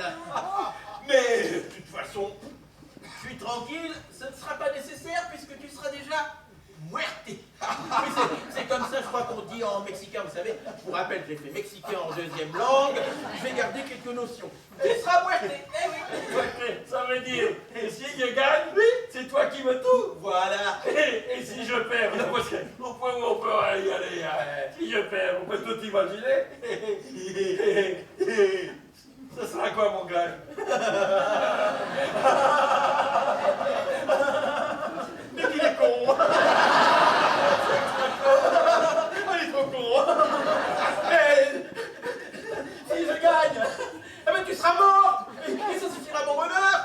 E: Mais, de toute façon, je suis tranquille, ce ne sera pas nécessaire puisque tu seras déjà muerté. Oui, c'est comme comme ça, je crois qu'on dit en mexicain, vous savez. Je vous rappelle, j'ai fait mexicain en deuxième langue. Je vais garder quelques notions.
H: Tu seras muerte. Eh oui. Muerte, ça veut dire, et si je gagne, oui, c'est toi qui me tout.
E: Voilà.
H: Et si je perds, parce qu'au point où on peut y aller, si je perds, on peut tout imaginer. Ce sera quoi mon gage?
E: Mais qu'il est con. Il est trop con. Mais si je gagne, eh ben tu seras mort. Et ça suffira à mon bonheur.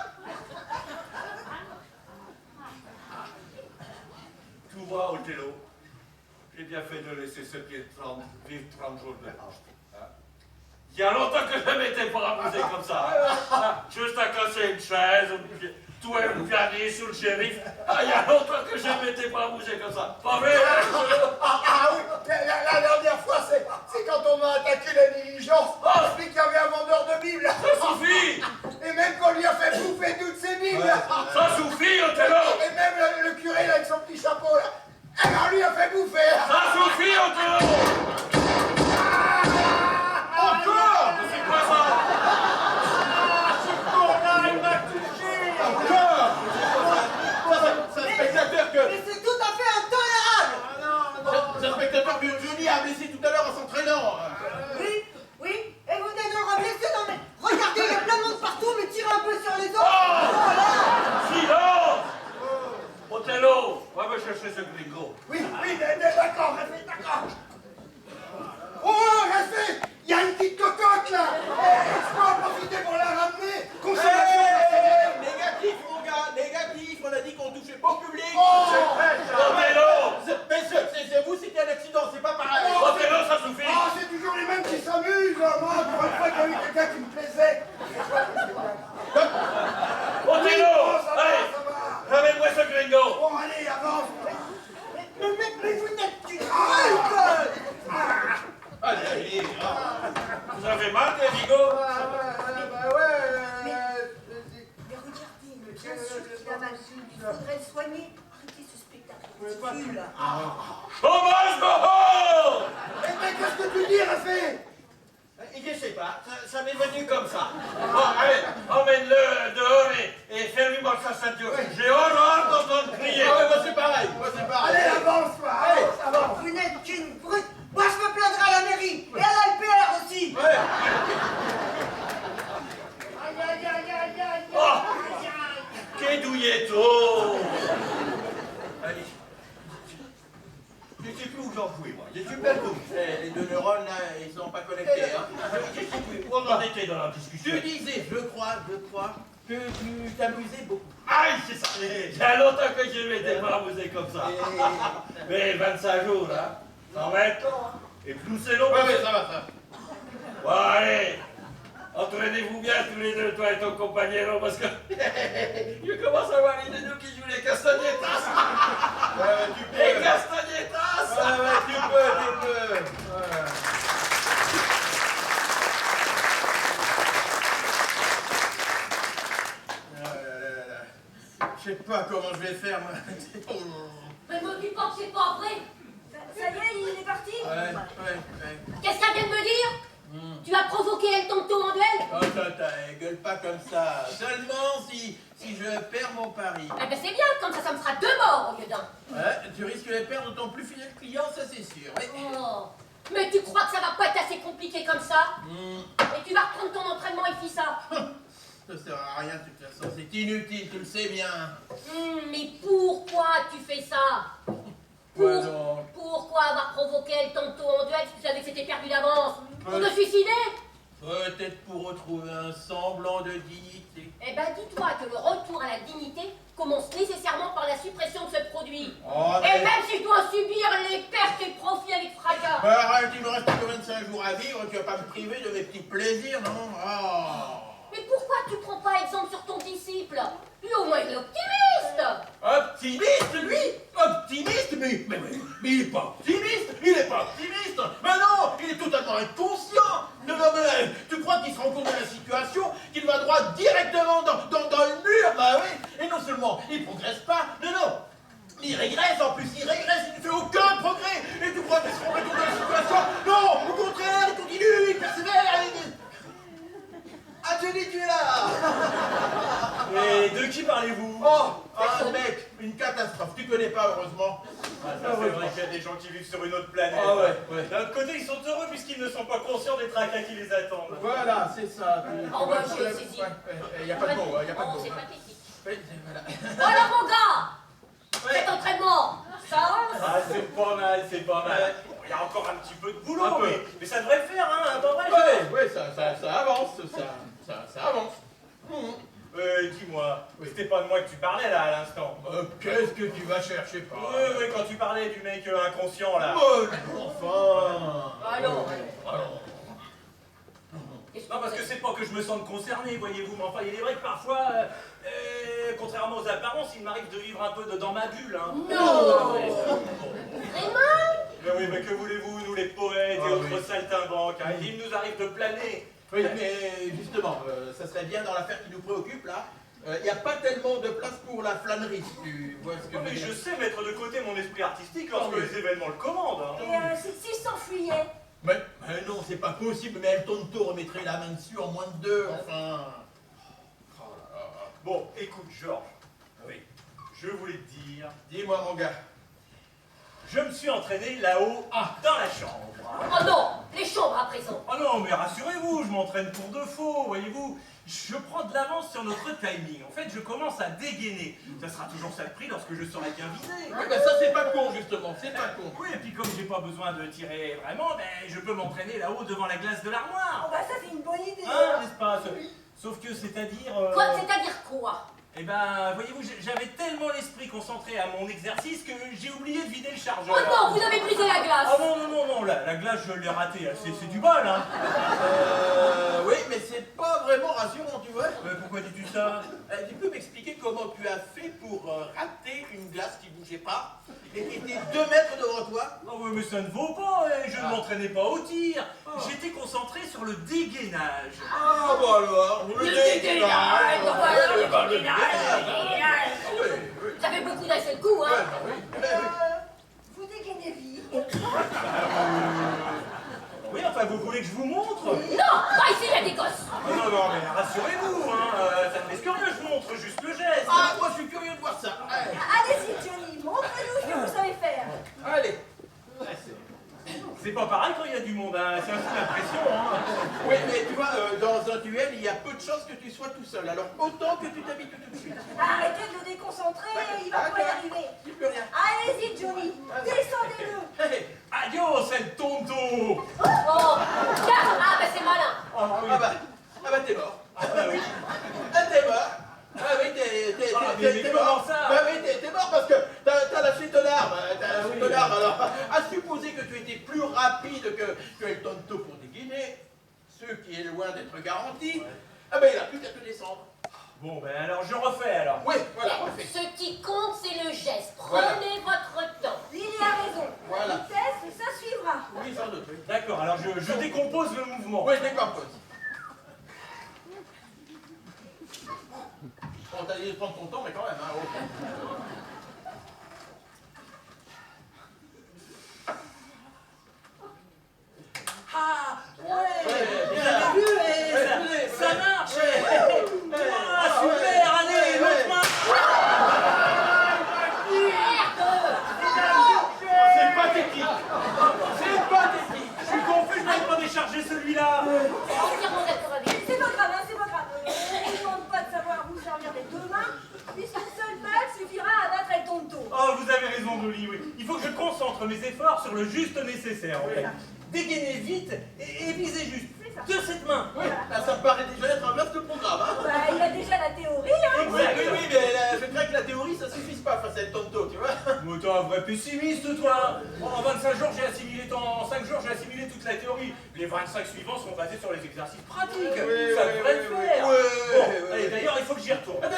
H: Tu vois, Othello, j'ai bien fait de laisser ce pied vivre 30 jours de l'âge. Il y a longtemps que je ne m'étais pas amusé comme ça. Juste à casser une chaise, tout un pianiste ou le shérif. Il y a longtemps que je ne m'étais pas amusé comme ça. Pas vrai?
G: Ah oui, la dernière fois, c'est quand on m'a attaqué la diligence. Celui qui avait un vendeur de Bibles.
H: Ça suffit!
G: Et même qu'on lui a fait bouffer toutes ses Bibles.
H: Ça suffit, Othello!
G: Et même le curé là, avec son petit chapeau là. Alors lui a fait bouffer.
H: Ça suffit, Othello!
E: Encore.
H: C'est quoi ça?
G: Il m'a touché.
E: Encore. C'est un spectateur que...
B: Mais c'est tout à fait intolérable.
E: C'est un spectateur que Johnny a blessé tout à l'heure en s'entraînant.
B: Oui, oui. Et vous êtes encore blessé, non mais regardez, il y a plein de monde partout, mais tirez un peu sur les autres. Voilà.
H: Silence! Othello, va me chercher ce gringo.
G: Oui, d'accord, d'accord. Oh, restez. Il y a une petite cocotte là. Je peux en profiter pour la ramener. Consommation personnelle.
E: Négatif, mon gars, négatif. On a dit qu'on touchait pas au public.
H: Othello!
E: Mais c'est vous, c'était un accident, c'est pas pareil.
H: Othello, ça suffit!
G: Ah, c'est toujours les mêmes qui s'amusent. Moi, pour une fois qu'il y a eu quelqu'un qui me plaisait.
H: Othello!
G: Ça va,
H: Allez!
G: ça va.
H: Ramène-moi ce gringo!
G: Bon, allez, avance.
B: Mais vous n'êtes qu'une folle.
E: Allez.
H: Vous avez mal, les rigots?
B: Mais regardez, bien sûr qu'il a mal. Il faudrait le soigner. Arrêtez ce spectacle ridicule.
H: Thomas Goho!
G: Mais qu'est-ce que tu dis, Raffé?
E: Je sais pas, ça m'est venu comme ça.
H: Bon, allez, emmène-le dehors et fais-lui voir sa ceinture. J'ai horreur d'entendre crier.
E: Ah ouais, moi c'est pareil,
G: Allez, avance, toi. Avance.
B: Vous n'êtes qu'une brute. Moi, je me plaindrai à la mairie. Et à la LPR aussi.
E: Ouais.
H: Oh! Che douilletto!
E: Allez. Je sais plus où j'en jouais, moi. Je suis perdu. Les deux neurones, là, ils sont pas connectés, hein. Je sais plus.
H: On en était dans la discussion.
E: Tu disais, je crois, que tu t'amusais beaucoup.
H: Aïe, c'est ça! Il y a longtemps que je m'étais pas amusé comme ça. Mais 25 jours, là, 120 ans. Et plus c'est long.
E: Ouais, ça va, ça.
H: Bon, allez! Entraînez-vous bien tous les deux, toi et ton compagnon, parce que je commence à voir les deux qui jouent les castagnetas!
E: Tu peux.
H: Les castagnetas!
E: Tu peux. Je sais pas comment je vais faire, moi.
D: Mais me dis pas que c'est pas vrai.
B: Ça y est, il est parti.
E: Ouais.
D: Qu'est-ce qu'elle vient de me dire? Tu as provoqué El Tonto en duel?
E: Oh, gueule pas comme ça. Seulement si je perds mon pari.
D: Eh ben c'est bien, comme ça me fera 2 morts au lieu d'1.
E: Ouais, tu risques de perdre ton plus fidèle client, ça c'est sûr. Ouais.
D: Oh. Mais tu crois que ça va pas être assez compliqué comme ça? Et tu vas reprendre ton entraînement et ça.
E: Ça sert à rien de toute façon, c'est inutile, tu le sais bien.
D: Mais pourquoi tu fais ça?
E: Quoi donc?
D: Pourquoi avoir provoqué El Tonto en duel si tu savais que c'était perdu d'avance? Pour te suicider?
E: Peut-être pour retrouver un semblant de dignité.
D: Eh ben dis-toi que le retour à la dignité commence nécessairement par la suppression de ce produit.
E: Oh,
D: Et même si je dois subir les pertes et profits avec fracas.
E: Bah arrête, il me reste que 25 jours à vivre, tu vas pas me priver de mes petits plaisirs, non?
D: Mais pourquoi tu prends pas exemple sur ton disciple? Lui au moins il est optimiste.
E: Optimiste, lui? Optimiste? Mais il est pas optimiste! Il est pas optimiste! Mais non! Il est totalement inconscient! Non, mais tu crois qu'il se rend compte de la situation, qu'il va droit directement dans le mur? Bah oui! Et non seulement il progresse pas, non! Il régresse, en plus, il ne fait aucun progrès! Et tu crois que connais pas, heureusement.
F: Ah, ça, c'est vrai qu'il y a des gens qui vivent sur une autre planète.
E: Ah ouais.
F: D'un autre côté, ils sont heureux puisqu'ils ne sont pas conscients des tracas qui les attendent.
E: Voilà, c'est ça.
D: Oh, bah, j'ai saisi.
E: Il n'y a pas de mots, il n'y a pas de
D: Oh,
E: mots.
D: c'est
E: hein.
D: pathétique.
E: Oui, voilà.
D: Bon, alors, mon gars, cet entraînement, ça avance?
F: Ah, c'est pas mal, c'est pas mal. Bon, il y a encore un petit peu de boulot,
E: Un peu.
F: mais ça devrait le faire, hein, pas vrai?
E: Ouais, ça avance, ça avance.
F: Dis-moi,
E: Oui.
F: c'était pas de moi que tu parlais là à l'instant.
E: Qu'est-ce que tu vas chercher par là?
F: Oui, quand tu parlais du mec inconscient là.
E: Oh, enfin.
D: Alors,
F: Non, parce que c'est pas que je me sente concerné, voyez-vous, mais enfin, il est vrai que parfois, contrairement aux apparences, il m'arrive de vivre un peu dans ma bulle, hein.
D: non! Vraiment?
F: Mais oui, mais que voulez-vous, nous les poètes
E: Ah,
F: et autres
E: oui.
F: saltimbanques, hein, il nous arrive de planer.
E: Oui, mais justement, ça serait bien dans l'affaire qui nous préoccupe là. Il n'y a pas tellement de place pour la flânerie, si tu vois ce que
F: Non,
E: je
F: mais
E: veux dire.
F: je sais mettre de côté mon esprit artistique lorsque
E: Ah, oui.
F: les événements le commandent. Hein.
B: Et s'il s'enfuyait?
E: Mais non, c'est pas possible, mais El Tonto remettrait la main dessus en moins de 2, enfin. Oh là là.
F: Bon, écoute, Georges,
E: Oui.
F: je voulais te dire,
E: Dis-moi, mon gars.
F: je me suis entraîné là-haut dans la chambre.
D: Oh non, les chambres à présent.
F: Oh non, mais rassurez-vous, je m'entraîne pour de faux, voyez-vous. Je prends de l'avance sur notre timing. En fait, je commence à dégainer. Ça sera toujours ça le prix lorsque je serai bien visé.
E: Oui, ben ça c'est pas con, justement, c'est pas con.
F: Oui, et puis comme j'ai pas besoin de tirer vraiment, ben je peux m'entraîner là-haut devant la glace de l'armoire.
B: Oh bah ça c'est une bonne idée.
F: Hein, n'est-ce pas? Sauf que c'est-à-dire...
D: Quoi, c'est-à-dire quoi?
F: Eh ben, voyez-vous, j'avais tellement l'esprit concentré à mon exercice que j'ai oublié de vider le
D: Oh
F: chargeur.
D: non, vous avez brisé la glace.
F: Ah non, la glace je l'ai ratée, c'est du bol, hein.
E: Oui, mais c'est pas vraiment rassurant, tu vois.
F: Mais pourquoi dis-tu ça?
E: Tu peux m'expliquer comment tu as fait pour rater une glace qui bougeait pas et qui était 2 mètres devant toi?
F: Ah oui, mais ça ne vaut pas, je ne m'entraînais pas au tir. J'étais concentré sur le dégainage.
E: Ah bah alors,
D: Le dégainage, bon, alors, le dégainage.
E: Oui, oui.
D: Ça fait beaucoup d'un seul coup, hein.
B: Vous dégainez vite.
F: Oui, enfin, vous voulez que je vous montre?
D: Non, pas ici, il y a des gosses.
F: Non, mais rassurez-vous, hein, ça ne risque rien, je vous montre juste le geste.
E: Ah, moi je suis curieux de voir ça. Allez.
B: Allez-y Johnny, montrez-nous ce que vous savez faire.
E: Allez.
F: C'est pas pareil quand il y a du monde, hein, c'est aussi l'impression, hein.
E: Oui, mais tu vois, dans un duel, il y a peu de chances que tu sois tout seul. Alors autant que tu t'habitues tout de suite.
B: Arrêtez de le déconcentrer, il va pas y arriver.
E: Il peut rien.
B: Allez-y Johnny, descendez-le.
E: Hey.
F: Adios, El Tonto.
D: Oh, tiens, ah, bah c'est malin.
E: Ah bah t'es mort.
F: Ah bah oui.
E: Ah t'es mort. Ah oui,
F: mais
E: t'es
F: comment
E: mort.
F: ça?
E: Bah oui, t'es mort parce que t'as lâché ton arme. T'as lâché ton arme. Alors, à supposer que tu étais plus rapide que El Tonto pour dégainer, ce qui est loin d'être garanti, ah ben il a plus qu'à te descendre.
F: Bon, ben alors je refais alors.
E: Oui, voilà, refais.
D: Ce qui compte, c'est le geste.
E: Voilà.
D: Prenez votre temps.
B: Lily a raison.
E: Voilà.
B: La vitesse, ça suivra.
E: Oui, sans doute, oui.
F: D'accord, alors je décompose le mouvement.
E: Oui, je décompose. Bon, t'as dit de prendre ton temps, mais quand même, hein. Oh.
F: Ah, ouais,
E: Ouais, bien.
F: j'avais vu, ça marche. Ah, super, allez, l'autre main. C'est pathétique. C'est pathétique. Je suis confus, je n'avais pas déchargé celui-là.
D: Entièrement d'accord avec vous.
B: C'est pas grave, hein, c'est pas grave. On ne demande pas de savoir vous servir des 2 mains, puisqu'une seule balle suffira à battre El Tonto.
F: Oh, vous avez raison, Dolly, oui. Il faut que je concentre mes efforts sur le juste nécessaire, en fait. Dégainer vite et viser juste.
B: C'est ça.
F: De cette main.
E: Oui, là, ça me paraît déjà être un vaste programme, hein.
B: Bah, il a déjà la théorie, hein.
E: Oui, mais je crains que la théorie, ça suffise pas face à El Tonto, tu vois.
F: Mais t'es un vrai pessimiste, toi. En 25 jours, j'ai assimilé en 5 jours, j'ai assimilé toute la théorie. Les 25 suivants sont basés sur les exercices pratiques. Ça devrait le faire. Bon, allez, d'ailleurs, il faut que j'y retourne.
E: Attends.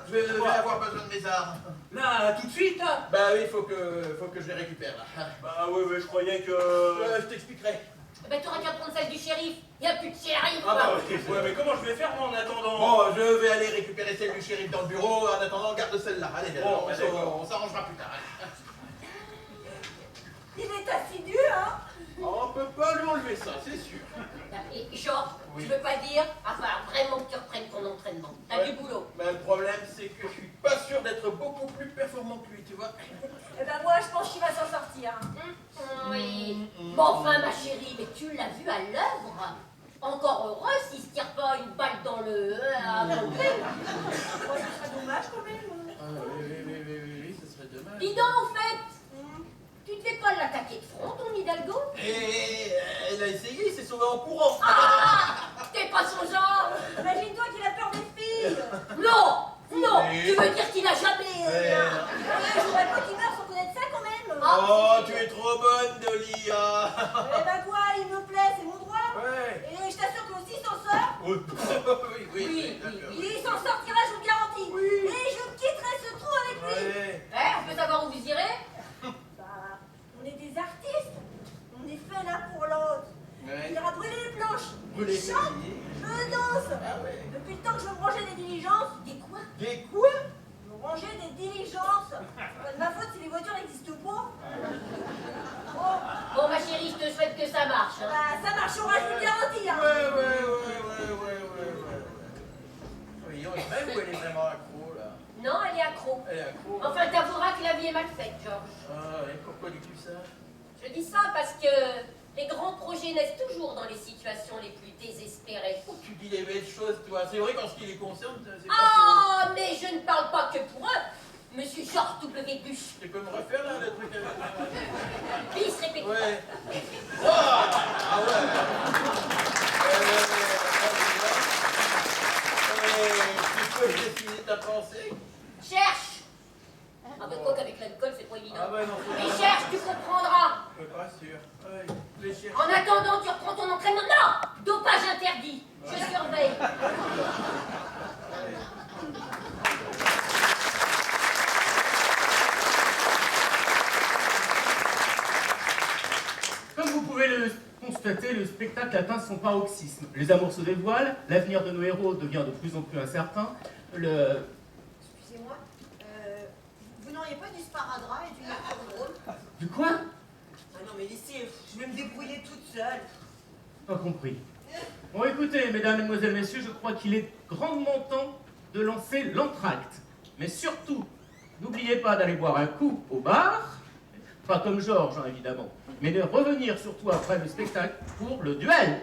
E: Je vais avoir besoin de mes armes.
F: Là, tout de suite, là.
E: Bah oui, faut que je les récupère, là.
F: Bah oui, je croyais que...
E: Je t'expliquerai.
D: Eh ben, t'aurais qu'à prendre celle du shérif. Il n'y a plus de shérif.
E: Ah bah
D: quoi.
E: ok.
F: Ouais, mais comment je vais faire, moi, en attendant?
E: Bon, je vais aller récupérer celle du shérif dans le bureau. En attendant, garde celle-là. Allez,
F: Bon, bah, d'accord.
E: on s'arrangera plus tard. Allez.
B: Il est assidu, hein.
E: On peut pas lui enlever ça, c'est sûr.
D: Et Georges,
E: Oui.
D: tu veux pas dire? Il va falloir vraiment que tu reprennes ton entraînement. T'as
E: Ouais.
D: du boulot.
E: Mais le problème, c'est que je suis pas sûr d'être beaucoup plus performant que lui, tu vois.
B: Eh ben moi, je pense qu'il va s'en sortir.
D: Oui. Bon, enfin, ma chérie, mais tu l'as vu à l'œuvre. Encore heureux s'il se tire pas une balle dans le...
B: Moi, ce serait dommage quand même.
E: Ah, oui, ce serait dommage.
D: Dis donc, au fait, tu ne fais pas l'attaquer de front, ton Hidalgo?
E: Et elle a essayé, il s'est sauvé en courant.
D: Ah, t'es pas son genre.
B: Imagine-toi qu'il a peur des filles.
D: Non, non, tu veux dire qu'il a jamais...
B: Je voudrais pas qu'il meure sans connaître ça quand même.
E: Oh, tu es trop bonne, Dolia.
B: Eh ben quoi, il me plaît, c'est mon droit.
E: Ouais.
B: Et je t'assure que aussi s'en sort.
E: Oui, d'accord.
B: Il s'en sortira, je vous le garantis. Et je quitterai ce trou avec lui.
E: Ouais.
D: On peut savoir où vous irez?
B: Bah, on est des artistes. On est fait l'un pour l'autre.
E: Ouais.
B: Il ira brûler les planches.
E: Brûler
B: Je chante,
E: les filles.
B: je danse.
E: Ah ouais.
B: Depuis le temps que je veux me ranger des diligences.
D: Des quoi?
E: Des quoi?
B: Me ranger des diligences. C'est pas de ma faute si les voitures n'existent pas.
D: Bon, ma chérie, je te souhaite que ça marche. Hein.
B: Bah, ça marchera, je vous le garantis. Hein.
E: Ouais. Voyons, même où elle est vraiment accro, là.
D: Non, elle est accro.
E: Elle est accro.
D: Enfin, t'avoueras que la vie est mal faite, Georges.
E: Ah, et pourquoi dis-tu ça?
D: Je dis ça parce que les grands projets naissent toujours dans les situations les plus désespérées.
E: Oh, tu dis les belles choses, toi. C'est vrai qu'en ce qui les concerne, c'est pas
D: Ah, mais je ne parle pas que pour eux. Monsieur Georges W. Bush.
E: faux. Tu peux me refaire, là, le truc avec...
D: Bis répété.
E: Ouais. Oh ah tu peux dessiner ta pensée?
D: Cherche. Ah, mais quoi qu'avec l'alcool, c'est pas évident.
E: Ah ouais, non, c'est
D: Mais cherche, tu comprendras.
E: Je suis pas sûr. Ouais, je vais chercher.
D: En attendant, tu reprends ton entraînement. Non, dopage interdit. Je surveille.
A: Comme vous pouvez le constater, le spectacle atteint son paroxysme. Les amours se dévoilent, l'avenir de nos héros devient de plus en plus incertain.
B: Excusez-moi, vous n'auriez pas du sparadrap et du mercure drôle?
A: Du quoi?
B: Ah non, mais laissez, je vais me débrouiller toute seule.
A: Pas compris. Bon, écoutez, mesdames, mesdemoiselles, messieurs, je crois qu'il est grandement temps de lancer l'entracte. Mais surtout, n'oubliez pas d'aller boire un coup au bar, pas comme Georges, hein, évidemment, mais de revenir surtout après le spectacle pour le duel.